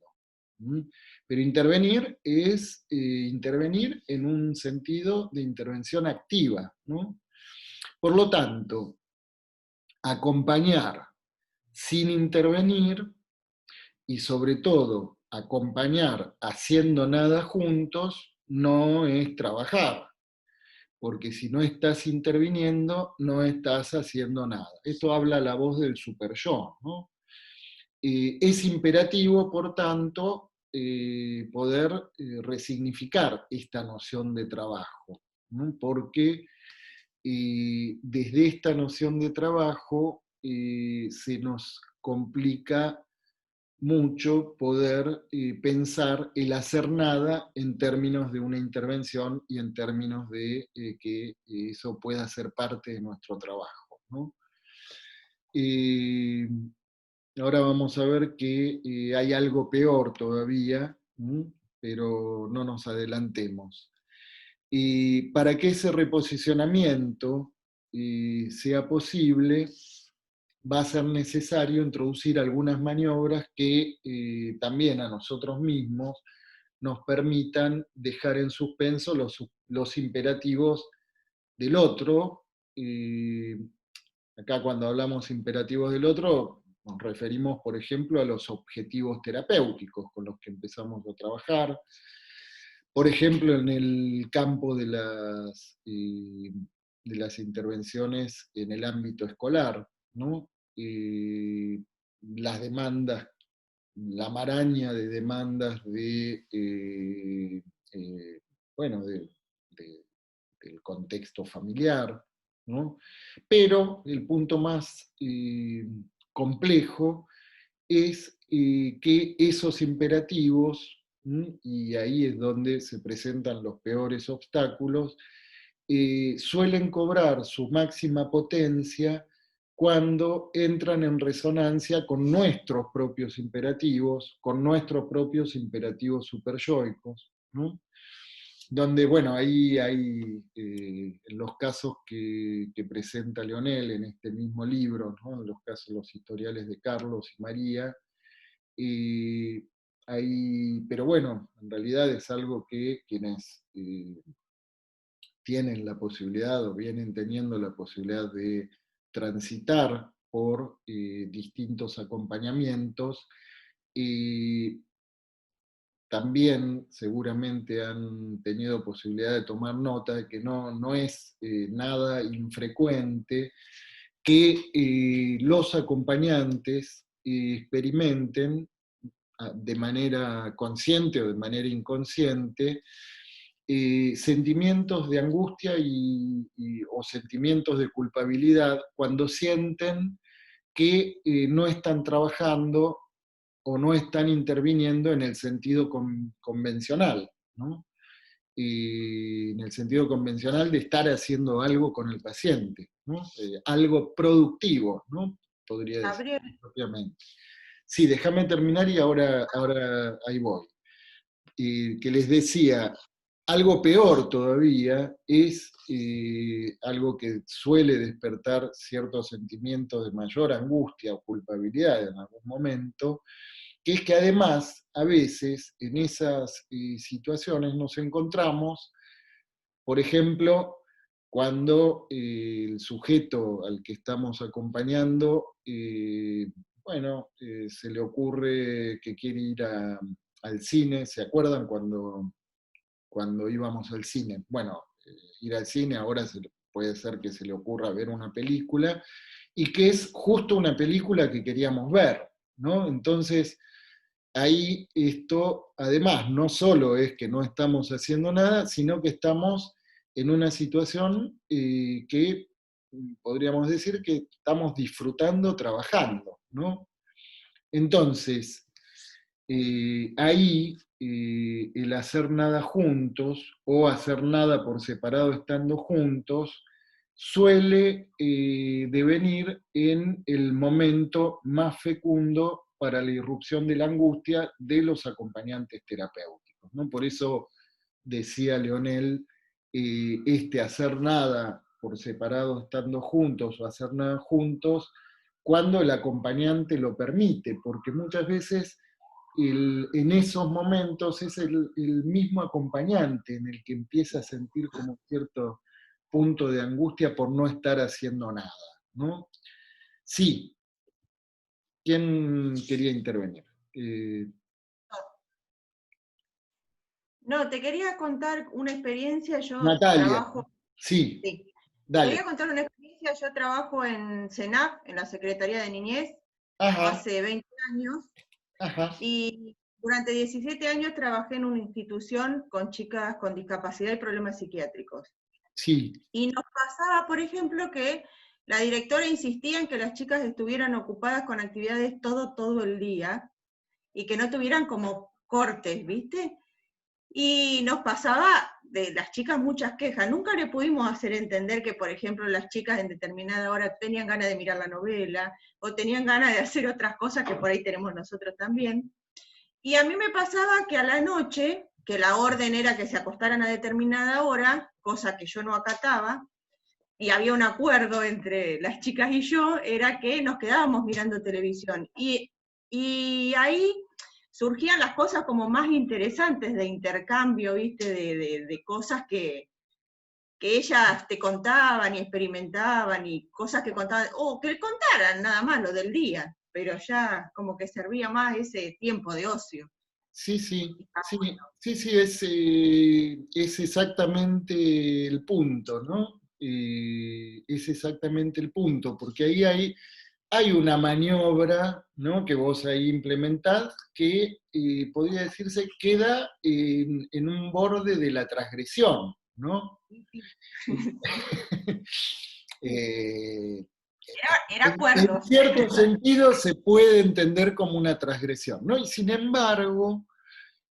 [SPEAKER 1] ¿M? Pero intervenir es intervenir en un sentido de intervención activa, ¿no? Por lo tanto, acompañar sin intervenir y sobre todo acompañar haciendo nada juntos no es trabajar, porque si no estás interviniendo, no estás haciendo nada. Esto habla la voz del super yo, ¿no? Es imperativo, por tanto, poder resignificar esta noción de trabajo, ¿no? Porque desde esta noción de trabajo se nos complica mucho poder pensar el hacer nada en términos de una intervención y en términos de que eso pueda ser parte de nuestro trabajo, ¿no? Ahora vamos a ver que hay algo peor todavía, ¿m? Pero no nos adelantemos. Y para que ese reposicionamiento sea posible, va a ser necesario introducir algunas maniobras que también a nosotros mismos nos permitan dejar en suspenso los imperativos del otro. Acá cuando hablamos imperativos del otro, nos referimos, por ejemplo, a los objetivos terapéuticos con los que empezamos a trabajar. Por ejemplo, en el campo de las intervenciones en el ámbito escolar, ¿no? Las demandas, la maraña de demandas bueno, del contexto familiar, ¿no? Pero el punto más complejo es que esos imperativos, y ahí es donde se presentan los peores obstáculos, suelen cobrar su máxima potencia cuando entran en resonancia con nuestros propios imperativos, con nuestros propios imperativos superyoicos, ¿no? Donde, bueno, ahí hay en los casos que presenta Leonel en este mismo libro, ¿no? En los casos, los historiales de Carlos y María, pero bueno, en realidad es algo que quienes tienen la posibilidad o vienen teniendo la posibilidad de transitar por distintos acompañamientos, también seguramente han tenido posibilidad de tomar nota de que no es nada infrecuente que los acompañantes experimenten de manera consciente o de manera inconsciente sentimientos de angustia o sentimientos de culpabilidad cuando sienten que no están trabajando o no están interviniendo en el sentido convencional, ¿no? En el sentido convencional de estar haciendo algo con el paciente, ¿no? Algo productivo, ¿no? Podría decir propiamente. Sí, déjame terminar y ahora ahí voy. Que les decía, algo peor todavía es algo que suele despertar ciertos sentimientos de mayor angustia o culpabilidad en algún momento, que es que además a veces en esas situaciones nos encontramos, por ejemplo, cuando el sujeto al que estamos acompañando, bueno, se le ocurre que quiere ir al cine. ¿Se acuerdan cuando íbamos al cine? Bueno, ir al cine ahora puede ser que se le ocurra ver una película, y que es justo una película que queríamos ver, ¿no? Entonces, ahí esto, además, no solo es que no estamos haciendo nada, sino que estamos en una situación que podríamos decir que estamos disfrutando trabajando, ¿no? Entonces, ahí el hacer nada juntos o hacer nada por separado estando juntos suele devenir en el momento más fecundo para la irrupción de la angustia de los acompañantes terapéuticos, ¿no? Por eso decía Leonel, este hacer nada por separado estando juntos o hacer nada juntos cuando el acompañante lo permite, porque muchas veces en esos momentos es el mismo acompañante en el que empieza a sentir como cierto punto de angustia por no estar haciendo nada, ¿no? Sí, ¿quién quería intervenir?
[SPEAKER 3] No, te quería contar una experiencia. Yo
[SPEAKER 1] Natalia,
[SPEAKER 3] trabajo.
[SPEAKER 1] sí,
[SPEAKER 3] Sí. Te
[SPEAKER 1] dale.
[SPEAKER 3] quería contar una experiencia. Yo trabajo en CENAP, en la Secretaría de Niñez,
[SPEAKER 1] Ajá,
[SPEAKER 3] hace 20 años,
[SPEAKER 1] ajá,
[SPEAKER 3] y durante 17 años trabajé en una institución con chicas con discapacidad y problemas psiquiátricos.
[SPEAKER 1] sí,
[SPEAKER 3] Y nos pasaba, por ejemplo, que la directora insistía en que las chicas estuvieran ocupadas con actividades todo el día, y que no tuvieran como cortes, ¿viste? Y nos pasaba de las chicas muchas quejas. Nunca le pudimos hacer entender que, por ejemplo, las chicas en determinada hora tenían ganas de mirar la novela o tenían ganas de hacer otras cosas que por ahí tenemos nosotros también. Y a mí me pasaba que a la noche, que la orden era que se acostaran a determinada hora, cosa que yo no acataba, y había un acuerdo entre las chicas y yo, era que nos quedábamos mirando televisión. Y ahí surgían las cosas como más interesantes de intercambio, ¿viste? De cosas que ellas te contaban y experimentaban y cosas que contaban, o que contaran nada más lo del día, pero ya como que servía más ese tiempo de ocio.
[SPEAKER 1] Sí, sí,
[SPEAKER 3] Está
[SPEAKER 1] sí,
[SPEAKER 3] bueno.
[SPEAKER 1] sí, sí, es exactamente el punto, ¿no? Es exactamente el punto, porque ahí hay una maniobra, ¿no?, que vos ahí implementás que podría decirse queda en un borde de la transgresión, ¿no?
[SPEAKER 3] Sí, sí. Sí.
[SPEAKER 1] Eh,
[SPEAKER 3] Era
[SPEAKER 1] en
[SPEAKER 3] acuerdos.
[SPEAKER 1] cierto sentido se puede entender como una transgresión, ¿no? Y sin embargo,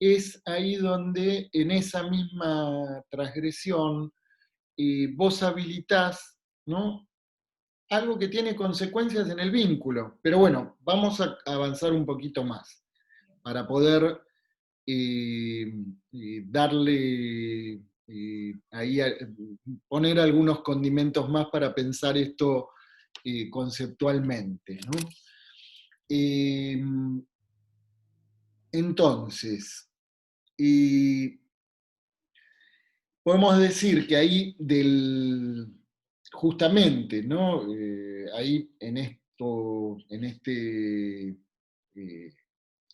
[SPEAKER 1] es ahí donde en esa misma transgresión vos habilitás, ¿no?, algo que tiene consecuencias en el vínculo. Pero bueno, vamos a avanzar un poquito más para poder eh, darle ahí, poner algunos condimentos más para pensar esto conceptualmente, ¿no? Eh, entonces, podemos decir que ahí justamente, ¿no? Ahí en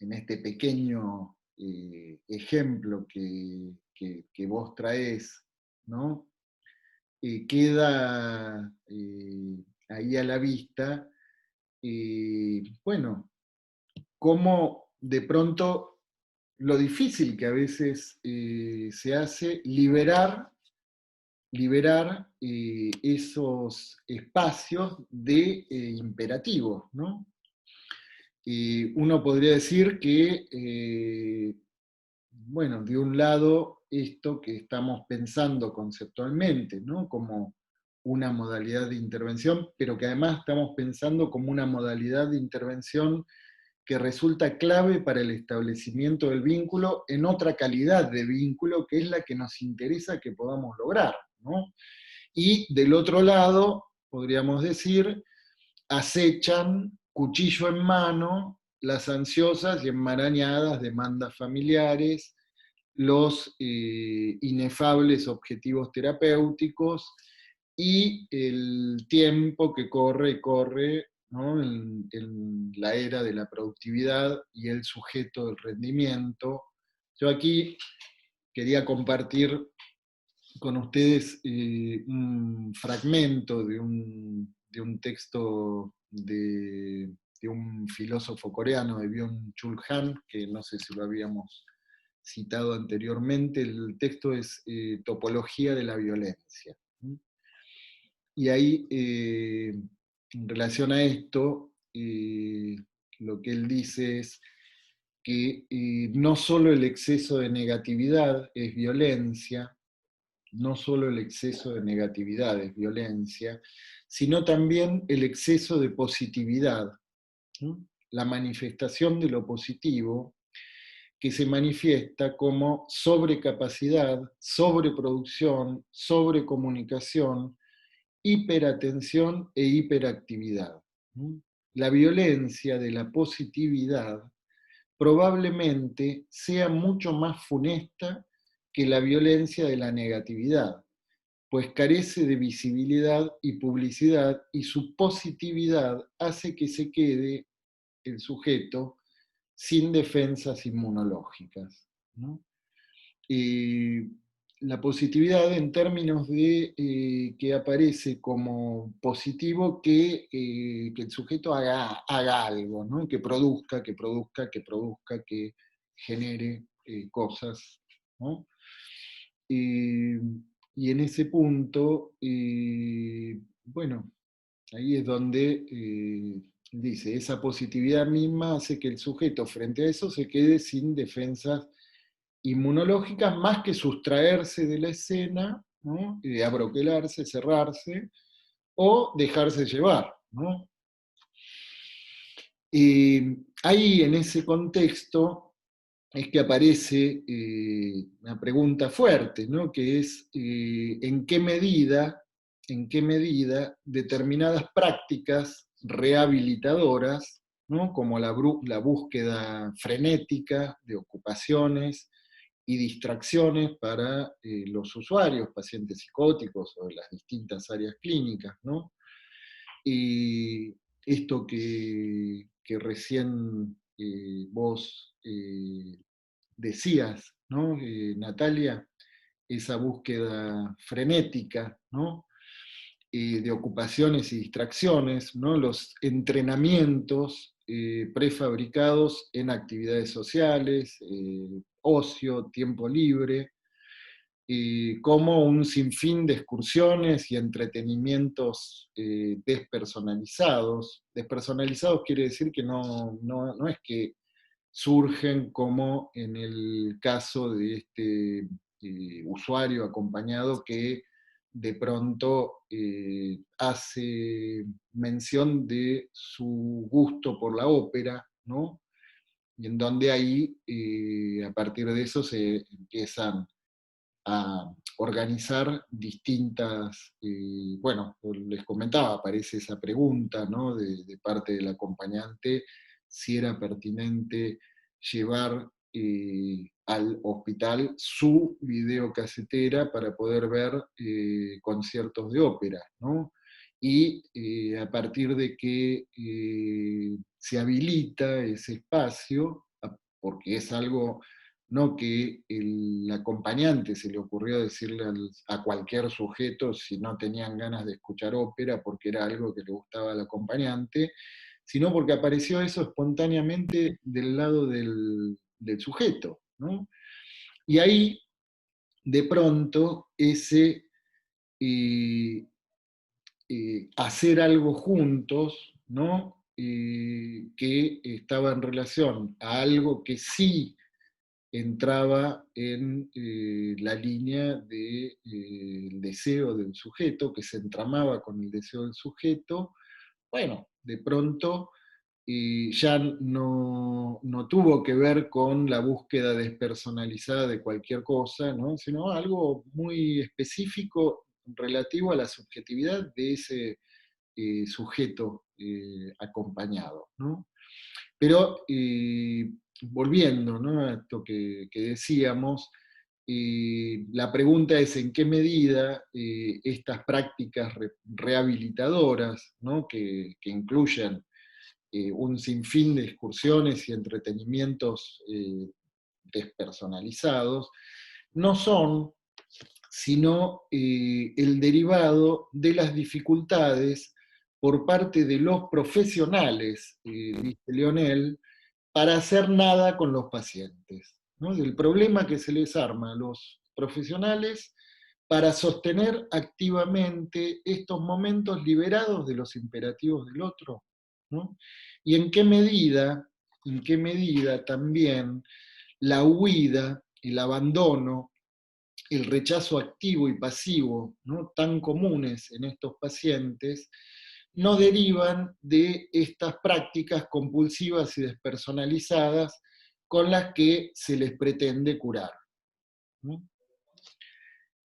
[SPEAKER 1] este pequeño ejemplo que vos traés, ¿no? Queda ahí a la vista, bueno, cómo de pronto lo difícil que a veces se hace liberar esos espacios de imperativos, ¿no? Uno podría decir que, bueno, de un lado, esto que estamos pensando conceptualmente, ¿no?, como una modalidad de intervención, pero que además estamos pensando como una modalidad de intervención que resulta clave para el establecimiento del vínculo en otra calidad de vínculo, que es la que nos interesa que podamos lograr, ¿no? Y del otro lado, podríamos decir, acechan, cuchillo en mano, las ansiosas y enmarañadas demandas familiares, los inefables objetivos terapéuticos y el tiempo que corre y corre, ¿no?, en la era de la productividad y el sujeto del rendimiento. Yo aquí quería compartir con ustedes un fragmento de un texto de un filósofo coreano, de Byung-Chul Han, que no sé si lo habíamos citado anteriormente. El texto es Topología de la violencia. Y ahí, en relación a esto, lo que él dice es que no solo el exceso de negatividad es violencia, no solo el exceso de negatividad es violencia, sino también el exceso de positividad, ¿no?, la manifestación de lo positivo, que se manifiesta como sobrecapacidad, sobreproducción, sobrecomunicación, hiperatención e hiperactividad. ¿No? La violencia de la positividad probablemente sea mucho más funesta que la violencia de la negatividad, pues carece de visibilidad y publicidad, y su positividad hace que se quede el sujeto sin defensas inmunológicas, ¿no? La positividad en términos de que aparece como positivo que el sujeto haga algo, ¿no?, que produzca, que genere cosas, ¿no? Y en ese punto, bueno, ahí es donde dice, esa positividad misma hace que el sujeto frente a eso se quede sin defensas inmunológicas más que sustraerse de la escena, ¿no? Abroquelarse, cerrarse, o dejarse llevar, ¿no? Ahí en ese contexto es que aparece una pregunta fuerte, ¿no? Que es ¿en qué medida determinadas prácticas rehabilitadoras, ¿no? Como la búsqueda frenética de ocupaciones y distracciones para los usuarios, pacientes psicóticos o de las distintas áreas clínicas, ¿no? Y esto que recién vos decías, ¿no? Natalia, esa búsqueda frenética, ¿no? De ocupaciones y distracciones, ¿no? Los entrenamientos prefabricados en actividades sociales, ocio, tiempo libre, como un sinfín de excursiones y entretenimientos despersonalizados. Despersonalizados quiere decir que no es que surgen como en el caso de este usuario acompañado que de pronto hace mención de su gusto por la ópera, ¿no? Y en donde ahí, a partir de eso, se empiezan a organizar distintas, bueno, les comentaba, aparece esa pregunta, ¿no? De parte del acompañante, si era pertinente llevar al hospital su videocasetera para poder ver conciertos de ópera, ¿no? Y a partir de que se habilita ese espacio, porque es algo no que el acompañante se le ocurrió decirle a cualquier sujeto si no tenían ganas de escuchar ópera porque era algo que le gustaba al acompañante, sino porque apareció eso espontáneamente del lado del sujeto, ¿no? Y ahí, de pronto, ese hacer algo juntos, ¿no? Que estaba en relación a algo que sí entraba en la línea del deseo del sujeto, que se entramaba con el deseo del sujeto, bueno, de pronto ya no tuvo que ver con la búsqueda despersonalizada de cualquier cosa, ¿no? Sino algo muy específico relativo a la subjetividad de ese sujeto acompañado, ¿no? Pero volviendo, ¿no? A esto que decíamos, la pregunta es en qué medida estas prácticas rehabilitadoras, ¿no? Que incluyen un sinfín de excursiones y entretenimientos despersonalizados, no son sino el derivado de las dificultades por parte de los profesionales, dice Leonel, para hacer nada con los pacientes, ¿no? Del problema que se les arma a los profesionales para sostener activamente estos momentos liberados de los imperativos del otro, ¿no? Y en qué medida también la huida, el abandono, el rechazo activo y pasivo, ¿no? Tan comunes en estos pacientes, no derivan de estas prácticas compulsivas y despersonalizadas con las que se les pretende curar, ¿no?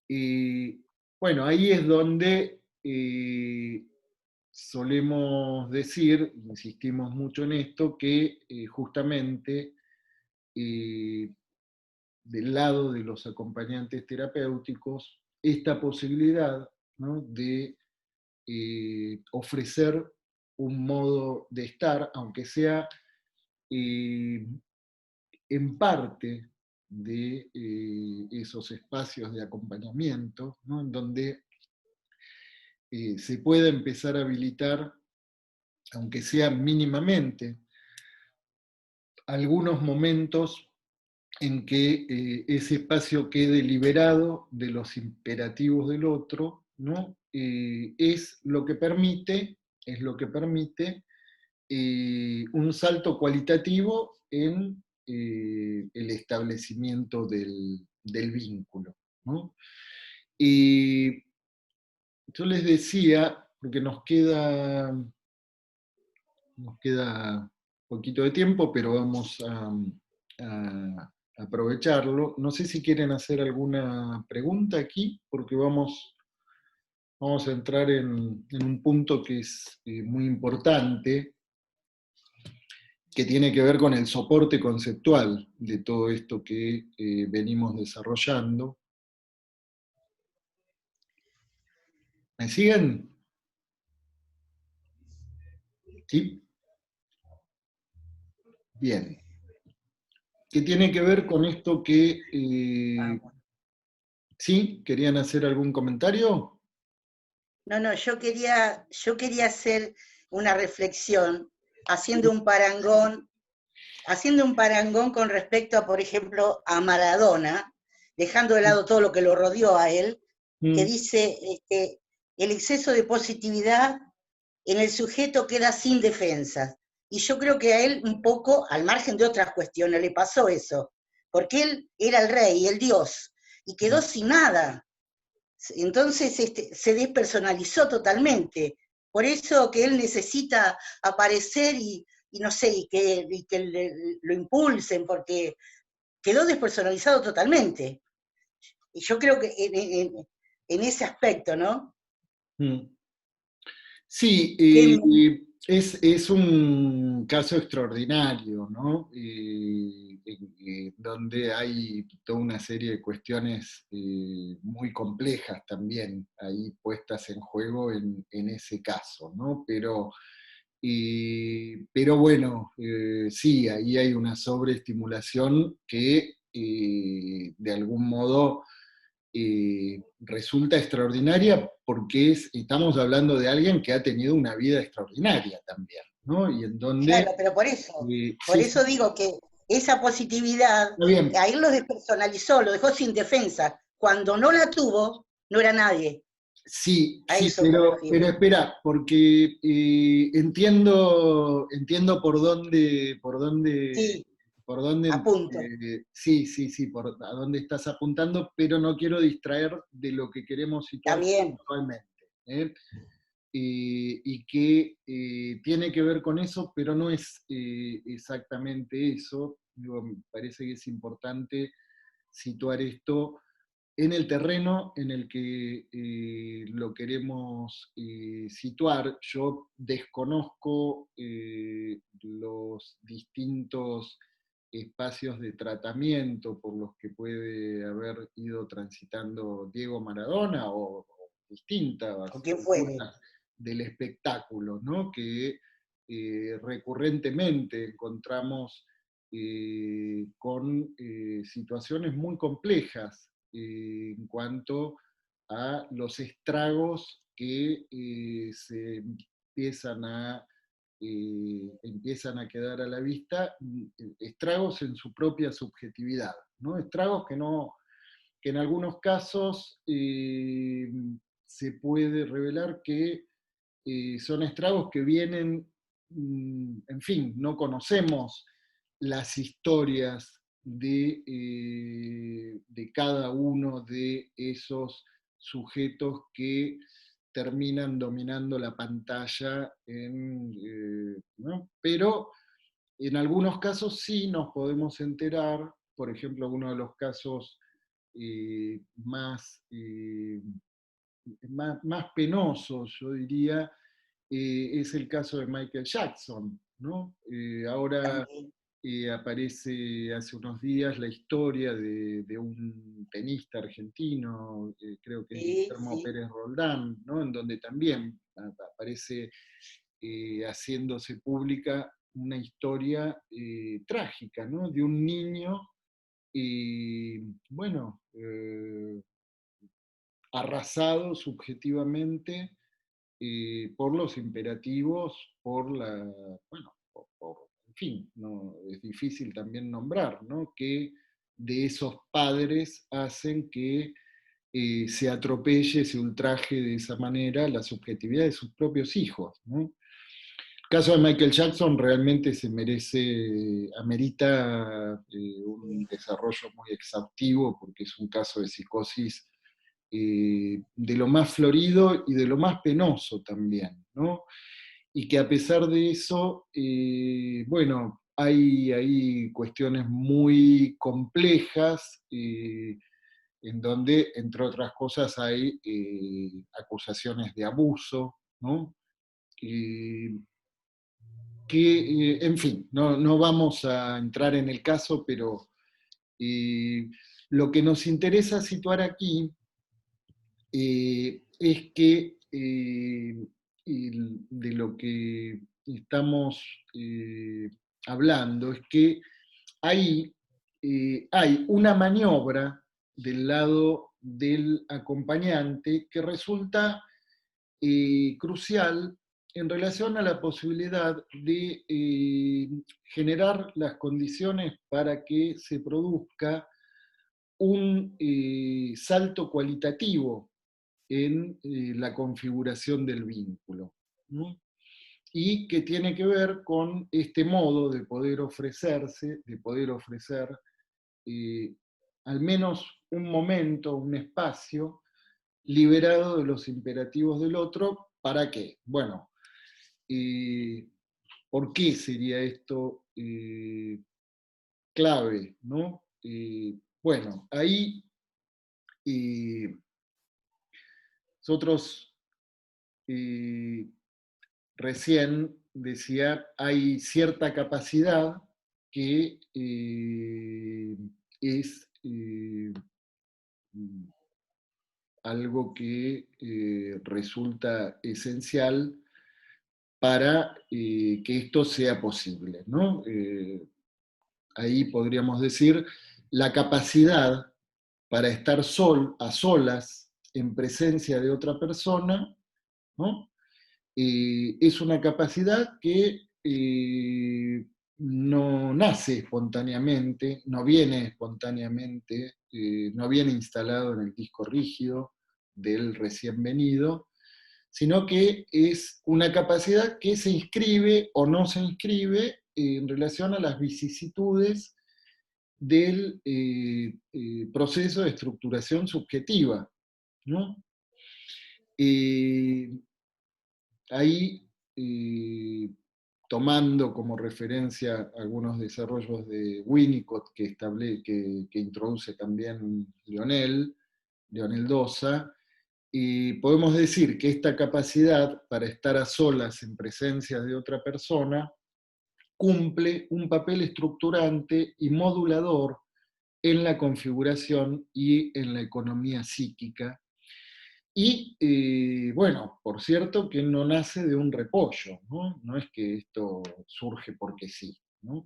[SPEAKER 1] Y bueno, ahí es donde solemos decir, insistimos mucho en esto, que justamente del lado de los acompañantes terapéuticos, esta posibilidad, ¿no? De ofrecer un modo de estar, aunque sea en parte de esos espacios de acompañamiento, ¿no? En donde se pueda empezar a habilitar, aunque sea mínimamente, algunos momentos en que ese espacio quede liberado de los imperativos del otro, ¿no? Es lo que permite un salto cualitativo en el establecimiento del vínculo, ¿no? Y yo les decía, porque nos queda poquito de tiempo, pero vamos a aprovecharlo. No sé si quieren hacer alguna pregunta aquí, porque vamos a entrar en un punto que es muy importante, que tiene que ver con el soporte conceptual de todo esto que venimos desarrollando. ¿Me siguen? ¿Sí? Bien. ¿Qué tiene que ver con esto que... ¿Sí? ¿Querían hacer algún comentario?
[SPEAKER 4] No, yo quería hacer una reflexión haciendo un parangón con respecto a, por ejemplo, a Maradona, dejando de lado todo lo que lo rodeó a él, que dice el exceso de positividad en el sujeto queda sin defensas. Y yo creo que a él un poco, al margen de otras cuestiones, le pasó eso, porque él era el rey, el dios, y quedó sin nada. Entonces se despersonalizó totalmente. Por eso que él necesita aparecer y no sé, y que lo impulsen, porque quedó despersonalizado totalmente. Y yo creo que en ese aspecto, ¿no?
[SPEAKER 1] Sí, es un caso extraordinario, ¿no? Donde hay toda una serie de cuestiones muy complejas también ahí puestas en juego en ese caso, ¿no? Pero bueno, sí, ahí hay una sobreestimulación que de algún modo resulta extraordinaria porque estamos hablando de alguien que ha tenido una vida extraordinaria también, ¿no? Y en donde...
[SPEAKER 4] Claro, pero por
[SPEAKER 1] sí,
[SPEAKER 4] eso digo que esa positividad,
[SPEAKER 1] está bien.
[SPEAKER 4] a él lo despersonalizó, lo dejó sin defensa. Cuando no la tuvo, no era nadie.
[SPEAKER 1] Sí,
[SPEAKER 4] A
[SPEAKER 1] sí,
[SPEAKER 4] eso me refiero.
[SPEAKER 1] pero espera, porque entiendo
[SPEAKER 4] Sí,
[SPEAKER 1] por dónde,
[SPEAKER 4] a punto.
[SPEAKER 1] sí, a dónde estás apuntando, pero no quiero distraer de lo que queremos situar
[SPEAKER 4] También.
[SPEAKER 1] actualmente. ¿Eh? Y que tiene que ver con eso, pero no es exactamente eso. Digo, me parece que es importante situar esto en el terreno en el que lo queremos situar. Yo desconozco los distintos espacios de tratamiento por los que puede haber ido transitando Diego Maradona o distintas
[SPEAKER 4] ¿O quién fuere?
[SPEAKER 1] figuras del espectáculo, ¿no? Que recurrentemente encontramos con situaciones muy complejas en cuanto a los estragos que se empiezan a quedar a la vista, estragos en su propia subjetividad, ¿no? Estragos que en algunos casos se puede revelar que son estragos que vienen, en fin, no conocemos las historias de cada uno de esos sujetos que terminan dominando la pantalla, ¿no? Pero en algunos casos sí nos podemos enterar, por ejemplo, uno de los casos más penosos, yo diría, es el caso de Michael Jackson, ¿no? Ahora
[SPEAKER 4] También.
[SPEAKER 1] aparece hace unos días la historia de un tenista argentino, creo que es
[SPEAKER 4] Sí,
[SPEAKER 1] Guillermo
[SPEAKER 4] sí.
[SPEAKER 1] Pérez Roldán, ¿no? En donde también aparece haciéndose pública una historia trágica, ¿no? De un niño, bueno, arrasado subjetivamente por los imperativos, bueno, en fin, no, es difícil también nombrar, ¿no? Que de esos padres hacen que se atropelle, se ultraje de esa manera la subjetividad de sus propios hijos, ¿no? caso de Michael Jackson realmente amerita un desarrollo muy exhaustivo, porque es un caso de psicosis de lo más florido y de lo más penoso también, ¿no? Y que a pesar de eso, bueno, hay cuestiones muy complejas, en donde, entre otras cosas, hay acusaciones de abuso, ¿no? En fin, no vamos a entrar en el caso, pero lo que nos interesa situar aquí es que de lo que estamos hablando es que ahí hay una maniobra del lado del acompañante que resulta crucial en relación a la posibilidad de generar las condiciones para que se produzca un salto cualitativo en la configuración del vínculo, ¿no? Y que tiene que ver con este modo de poder ofrecerse, de poder ofrecer al menos un momento, un espacio, liberado de los imperativos del otro. ¿Para qué? Bueno, ¿por qué sería esto clave, ¿no? Bueno, ahí nosotros recién decía, hay cierta capacidad que es algo que resulta esencial para que esto sea posible, ¿no? Ahí podríamos decir la capacidad para estar a solas en presencia de otra persona, ¿no? Es una capacidad que no nace espontáneamente, no viene espontáneamente, no viene instalado en el disco rígido del recién venido, sino que es una capacidad que se inscribe o no se inscribe en relación a las vicisitudes del proceso de estructuración subjetiva, ¿no? Ahí, tomando como referencia algunos desarrollos de Winnicott que introduce también Lionel Dosa, podemos decir que esta capacidad para estar a solas en presencia de otra persona cumple un papel estructurante y modulador en la configuración y en la economía psíquica. Y bueno, por cierto que no nace de un repollo, ¿no? No es que esto surge porque sí, ¿no?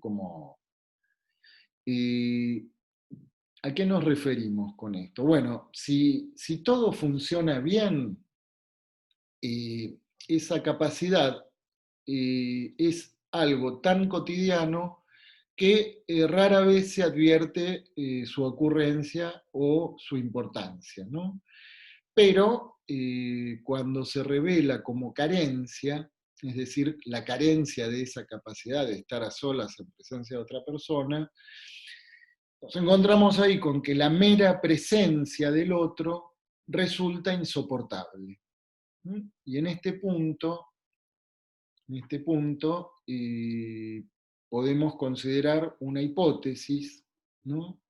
[SPEAKER 1] ¿A qué nos referimos con esto? Bueno, si todo funciona bien, esa capacidad es algo tan cotidiano que rara vez se advierte su ocurrencia o su importancia, ¿no? Pero cuando se revela como carencia, es decir, la carencia de esa capacidad de estar a solas en presencia de otra persona, nos encontramos ahí con que la mera presencia del otro resulta insoportable. Y en este punto podemos considerar una hipótesis, ¿no?,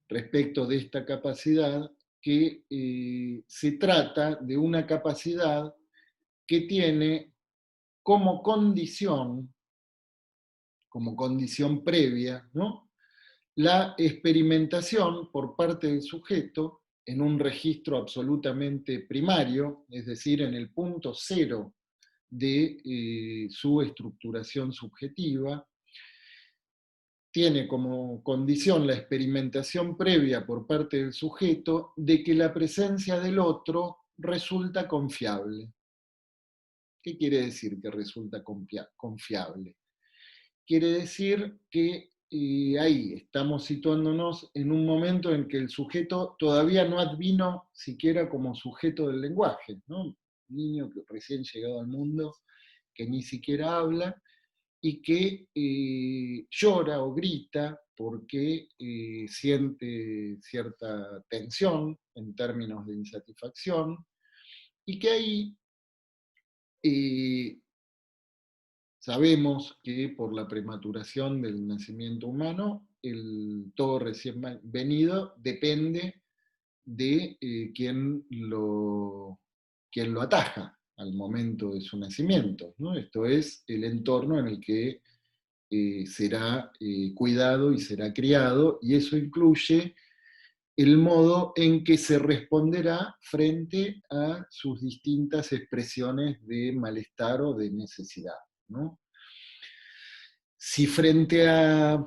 [SPEAKER 1] respecto de esta capacidad, que se trata de una capacidad que tiene como condición previa, ¿no?, la experimentación por parte del sujeto en un registro absolutamente primario, es decir, en el punto cero de su estructuración subjetiva. Tiene como condición la experimentación previa por parte del sujeto de que la presencia del otro resulta confiable. ¿Qué quiere decir que resulta confiable? Quiere decir que ahí estamos situándonos en un momento en que el sujeto todavía no advino siquiera como sujeto del lenguaje, ¿no? Un niño que recién llegado al mundo que ni siquiera habla y que llora o grita porque siente cierta tensión en términos de insatisfacción, y que ahí sabemos que por la prematuración del nacimiento humano, el todo recién venido depende de quien lo ataja al momento de su nacimiento, ¿no? Esto es el entorno en el que será cuidado y será criado, y eso incluye el modo en que se responderá frente a sus distintas expresiones de malestar o de necesidad, ¿no? Si frente a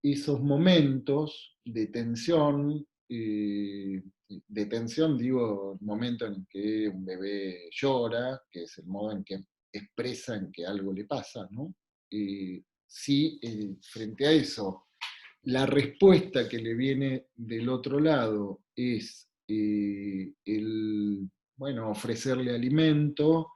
[SPEAKER 1] esos momentos de tensión digo, el momento en que un bebé llora, que es el modo en que expresa en que algo le pasa, ¿no? Si frente a eso la respuesta que le viene del otro lado es ofrecerle alimento,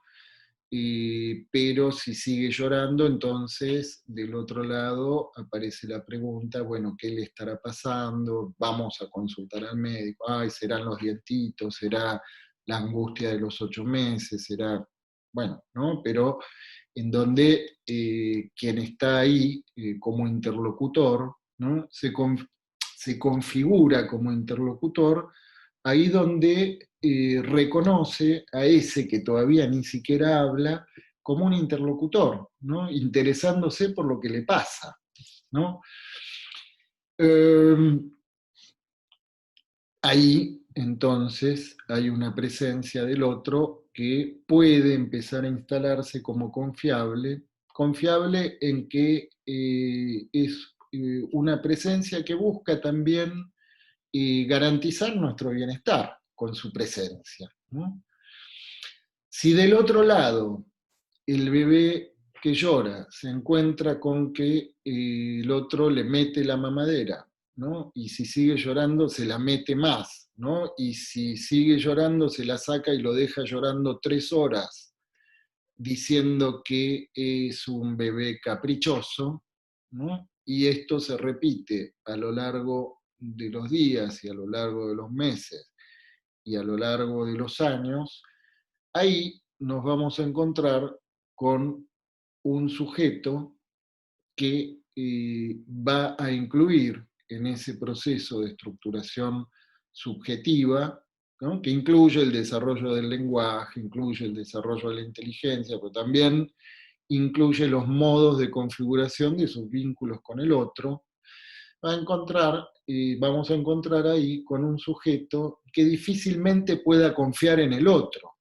[SPEAKER 1] pero si sigue llorando, entonces del otro lado aparece la pregunta, bueno, ¿qué le estará pasando? Vamos a consultar al médico, ay, serán los dientitos, será la angustia de los 8 meses, será, bueno, ¿no? Pero en donde quien está ahí como interlocutor, ¿no? se configura como interlocutor ahí donde reconoce a ese que todavía ni siquiera habla como un interlocutor, ¿no? Interesándose por lo que le pasa, ¿no? Ahí entonces hay una presencia del otro que puede empezar a instalarse como confiable en que es una presencia que busca también garantizar nuestro bienestar con su presencia, ¿no? Si del otro lado el bebé que llora se encuentra con que el otro le mete la mamadera, ¿no? Y si sigue llorando se la mete más, ¿no? Y si sigue llorando se la saca y lo deja llorando 3 horas, diciendo que es un bebé caprichoso, ¿no? Y esto se repite a lo largo de los días y a lo largo de los meses y a lo largo de los años, ahí nos vamos a encontrar con un sujeto que va a incluir en ese proceso de estructuración subjetiva, ¿no? Que incluye el desarrollo del lenguaje, incluye el desarrollo de la inteligencia, pero también incluye los modos de configuración de sus vínculos con el otro. Vamos a encontrar ahí con un sujeto que difícilmente pueda confiar en el otro.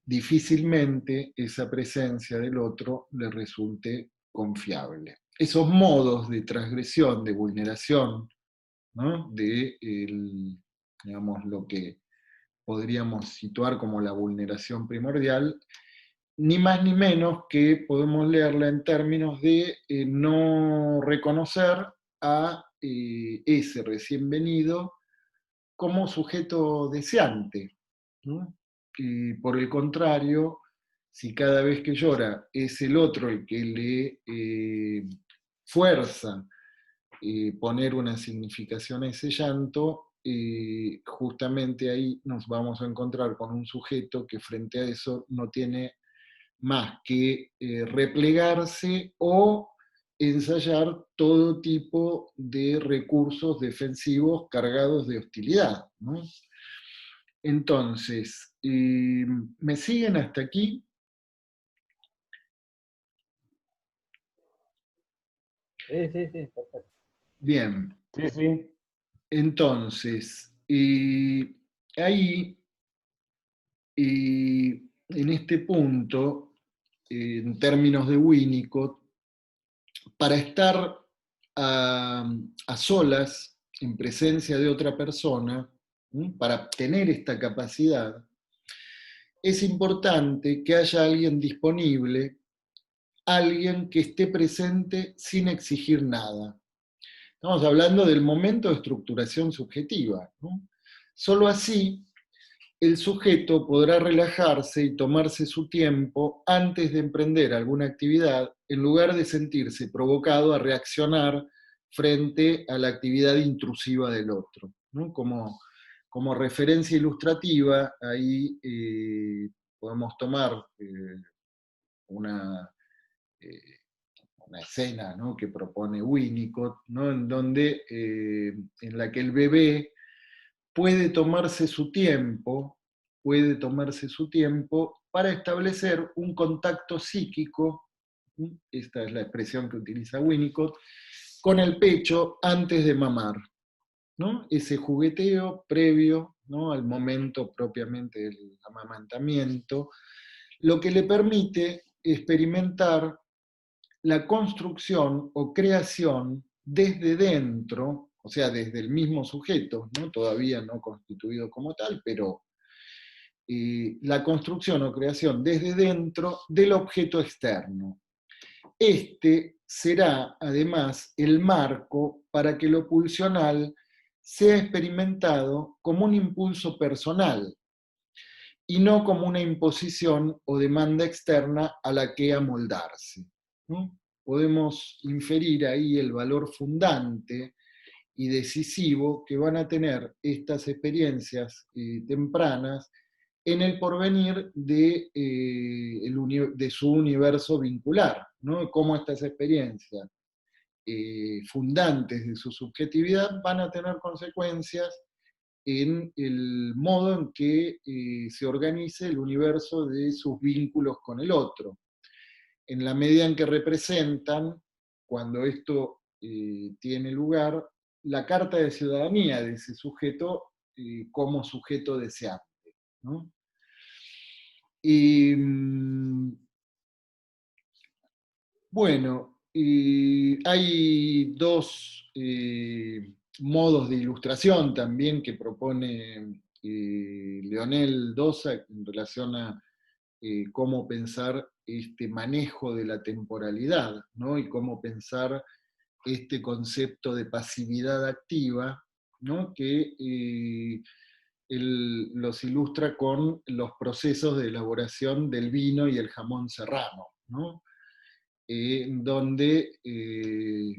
[SPEAKER 1] Difícilmente esa presencia del otro le resulte confiable. Esos modos de transgresión, de vulneración, ¿no? De digamos, lo que podríamos situar como la vulneración primordial, ni más ni menos que podemos leerla en términos de no reconocer a ese recién venido como sujeto deseante, ¿no? Y por el contrario, si cada vez que llora es el otro el que le fuerza poner una significación a ese llanto, justamente ahí nos vamos a encontrar con un sujeto que frente a eso no tiene más que replegarse o ensayar todo tipo de recursos defensivos cargados de hostilidad, ¿no? Entonces, ¿me siguen hasta aquí?
[SPEAKER 2] Sí, perfecto.
[SPEAKER 1] Bien.
[SPEAKER 2] Sí.
[SPEAKER 1] Entonces, ahí, en este punto, en términos de Winnicott, para estar a solas, en presencia de otra persona, para tener esta capacidad, es importante que haya alguien disponible, alguien que esté presente sin exigir nada. Estamos hablando del momento de estructuración subjetiva, ¿no? Solo así el sujeto podrá relajarse y tomarse su tiempo antes de emprender alguna actividad, en lugar de sentirse provocado a reaccionar frente a la actividad intrusiva del otro, ¿no? Como referencia ilustrativa, ahí podemos tomar una, eh, una escena, ¿no?, que propone Winnicott, ¿no?, en la que el bebé puede tomarse su tiempo para establecer un contacto psíquico, esta es la expresión que utiliza Winnicott, con el pecho antes de mamar, ¿no? Ese jugueteo previo, ¿no?, al momento propiamente del amamantamiento, lo que le permite experimentar la construcción o creación desde dentro, o sea, desde el mismo sujeto, ¿no?, todavía no constituido como tal, pero la construcción o creación desde dentro del objeto externo. Este será, además, el marco para que lo pulsional sea experimentado como un impulso personal y no como una imposición o demanda externa a la que amoldarse, ¿no? Podemos inferir ahí el valor fundante y decisivo que van a tener estas experiencias tempranas en el porvenir de su universo vincular, ¿no? Cómo estas experiencias fundantes de su subjetividad van a tener consecuencias en el modo en que se organice el universo de sus vínculos con el otro. En la medida en que representan, cuando esto tiene lugar, la carta de ciudadanía de ese sujeto como sujeto deseante, ¿no? Y, bueno, hay dos modos de ilustración también que propone Leonel Dosa en relación a cómo pensar este manejo de la temporalidad, ¿no?, y cómo pensar este concepto de pasividad activa, ¿no?, que él los ilustra con los procesos de elaboración del vino y el jamón serrano, ¿no? Donde,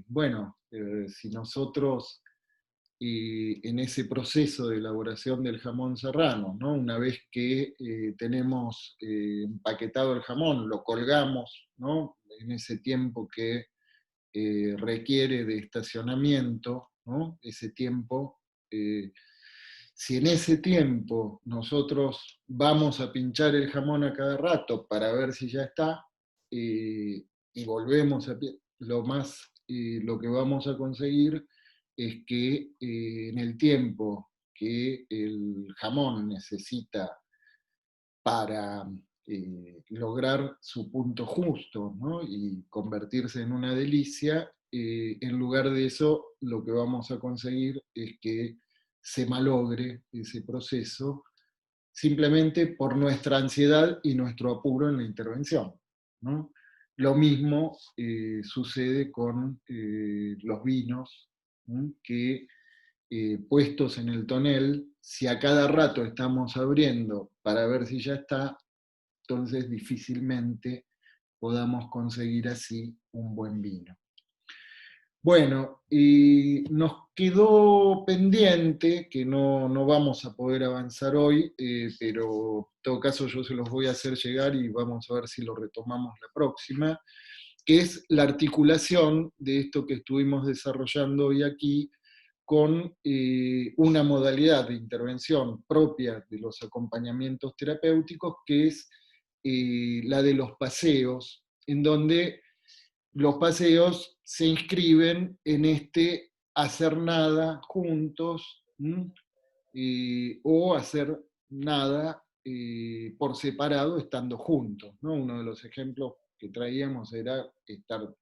[SPEAKER 1] bueno, si nosotros en ese proceso de elaboración del jamón serrano, ¿no?, una vez que tenemos empaquetado el jamón, lo colgamos, ¿no?, en ese tiempo que requiere de estacionamiento, ¿no?, ese tiempo, si en ese tiempo nosotros vamos a pinchar el jamón a cada rato para ver si ya está, y volvemos lo que vamos a conseguir es que en el tiempo que el jamón necesita para lograr su punto justo, ¿no?, y convertirse en una delicia, en lugar de eso lo que vamos a conseguir es que se malogre ese proceso simplemente por nuestra ansiedad y nuestro apuro en la intervención, ¿no? Lo mismo sucede con los vinos, ¿no?, que puestos en el tonel, si a cada rato estamos abriendo para ver si ya está, entonces difícilmente podamos conseguir así un buen vino. Bueno, y nos quedó pendiente, que no vamos a poder avanzar hoy, pero en todo caso yo se los voy a hacer llegar y vamos a ver si lo retomamos la próxima, que es la articulación de esto que estuvimos desarrollando hoy aquí con una modalidad de intervención propia de los acompañamientos terapéuticos, que es la de los paseos, en donde los paseos se inscriben en este hacer nada juntos, o hacer nada por separado estando juntos, ¿no? Uno de los ejemplos que traíamos era estar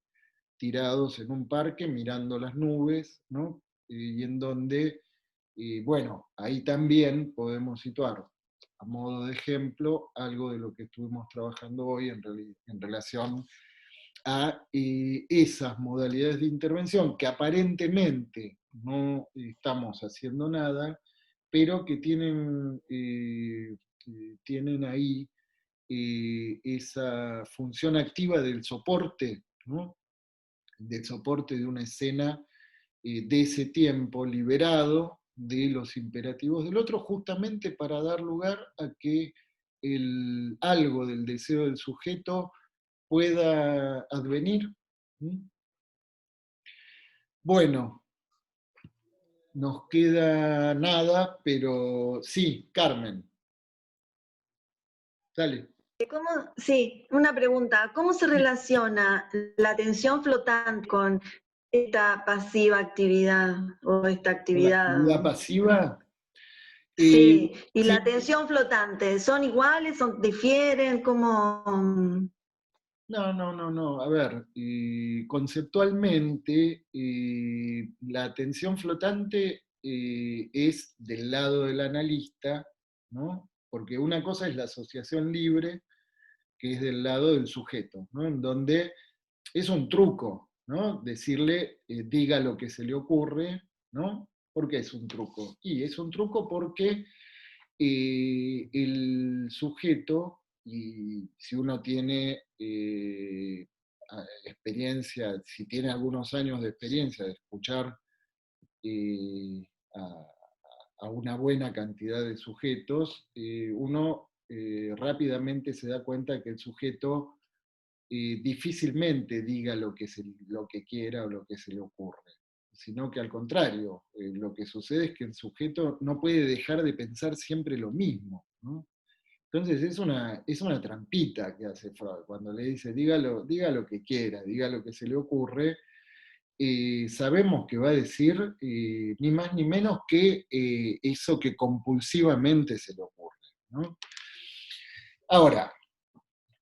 [SPEAKER 1] tirados en un parque mirando las nubes, ¿no? Y en donde, bueno, ahí también podemos situar, a modo de ejemplo, algo de lo que estuvimos trabajando hoy en relación a esas modalidades de intervención que aparentemente no estamos haciendo nada, pero que tienen ahí esa función activa del soporte, ¿no? Del soporte de una escena de ese tiempo liberado de los imperativos del otro, justamente para dar lugar a que algo del deseo del sujeto pueda advenir. Bueno, nos queda nada, pero sí, Carmen. Dale.
[SPEAKER 5] Sí, una pregunta. ¿Cómo se relaciona la atención flotante con esta pasiva actividad o esta
[SPEAKER 1] ¿La
[SPEAKER 5] actividad?
[SPEAKER 1] actividad pasiva?
[SPEAKER 5] Sí, y la
[SPEAKER 1] Sí.
[SPEAKER 5] atención flotante, ¿son iguales, difieren? ¿Cómo?
[SPEAKER 1] No. A ver, conceptualmente, la atención flotante es del lado del analista, ¿no? Porque una cosa es la asociación libre, que es del lado del sujeto, ¿no? En donde es un truco, ¿no? Decirle, diga lo que se le ocurre, ¿no? ¿Por qué es un truco? Y es un truco porque el sujeto, y si uno tiene experiencia, si tiene algunos años de experiencia de escuchar a, a una buena cantidad de sujetos, uno rápidamente se da cuenta que el sujeto difícilmente diga lo que quiera o lo que se le ocurre, sino que al contrario, lo que sucede es que el sujeto no puede dejar de pensar siempre lo mismo, ¿no? Entonces es una trampita que hace Freud, cuando le dice, diga lo que quiera, diga lo que se le ocurre, sabemos que va a decir ni más ni menos que eso que compulsivamente se le ocurre, ¿no? Ahora,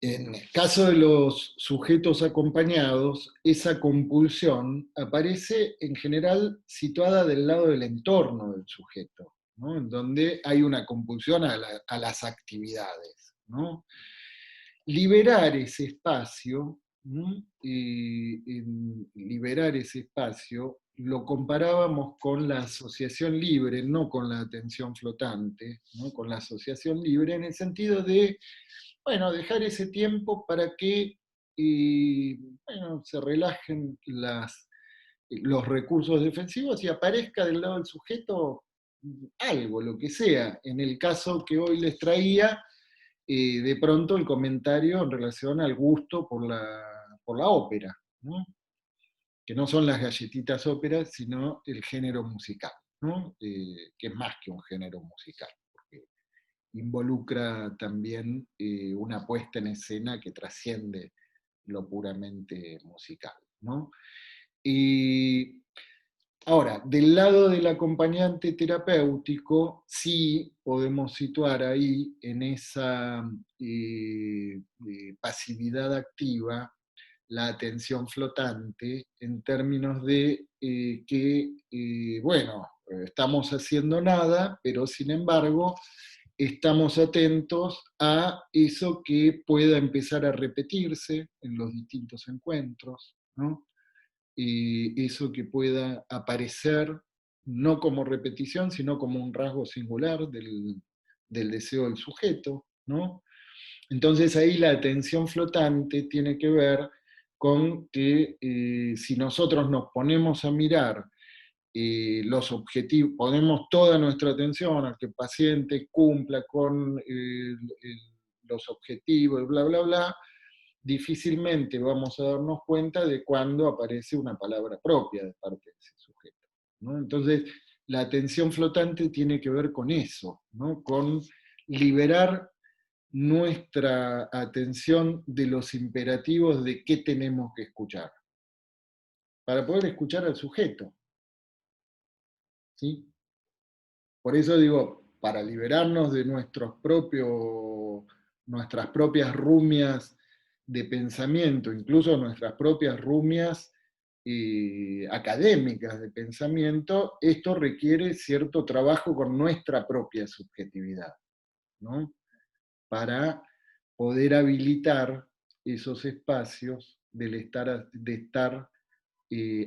[SPEAKER 1] en el caso de los sujetos acompañados, esa compulsión aparece en general situada del lado del entorno del sujeto, ¿no? En donde hay una compulsión a las actividades, ¿no? Liberar ese espacio, ¿no? Liberar ese espacio lo comparábamos con la asociación libre, no con la atención flotante, ¿no? Con la asociación libre en el sentido de, bueno, dejar ese tiempo para que bueno, se relajen los recursos defensivos y aparezca del lado del sujeto algo, lo que sea. En el caso que hoy les traía, de pronto el comentario en relación al gusto por la ópera, ¿no? Que no son las galletitas óperas, sino el género musical, ¿no? Que es más que un género musical, porque involucra también una puesta en escena que trasciende lo puramente musical, ¿no? Y ahora, del lado del acompañante terapéutico, sí podemos situar ahí en esa pasividad activa la atención flotante en términos de que, bueno, estamos haciendo nada, pero sin embargo estamos atentos a eso que pueda empezar a repetirse en los distintos encuentros, ¿no? Eso que pueda aparecer no como repetición, sino como un rasgo singular del deseo del sujeto, ¿no? Entonces ahí la atención flotante tiene que ver con que si nosotros nos ponemos a mirar los objetivos, ponemos toda nuestra atención a que el paciente cumpla con los objetivos, bla, bla, bla, difícilmente vamos a darnos cuenta de cuando aparece una palabra propia de parte de ese sujeto, ¿no? Entonces, la atención flotante tiene que ver con eso, ¿no? Con liberar nuestra atención de los imperativos de qué tenemos que escuchar, para poder escuchar al sujeto, ¿sí? Por eso digo, para liberarnos de nuestras propias rumias de pensamiento, incluso nuestras propias rumias académicas de pensamiento, esto requiere cierto trabajo con nuestra propia subjetividad, ¿no? Para poder habilitar esos espacios de estar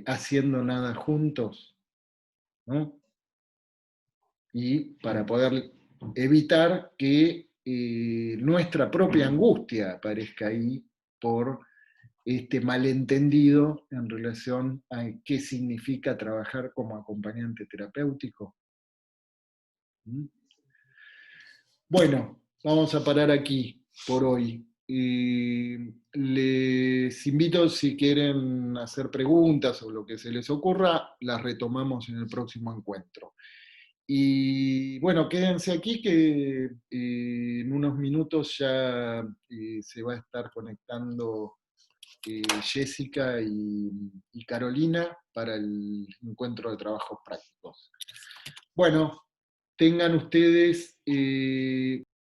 [SPEAKER 1] haciendo nada juntos, ¿no? y para poder evitar que nuestra propia angustia aparezca ahí por este malentendido en relación a qué significa trabajar como acompañante terapéutico. ¿Mm? Bueno, vamos a parar aquí por hoy. Les invito, si quieren hacer preguntas o lo que se les ocurra, las retomamos en el próximo encuentro. Y bueno, quédense aquí que en unos minutos ya se va a estar conectando Jessica y Carolina para el encuentro de trabajos prácticos. Bueno, tengan ustedes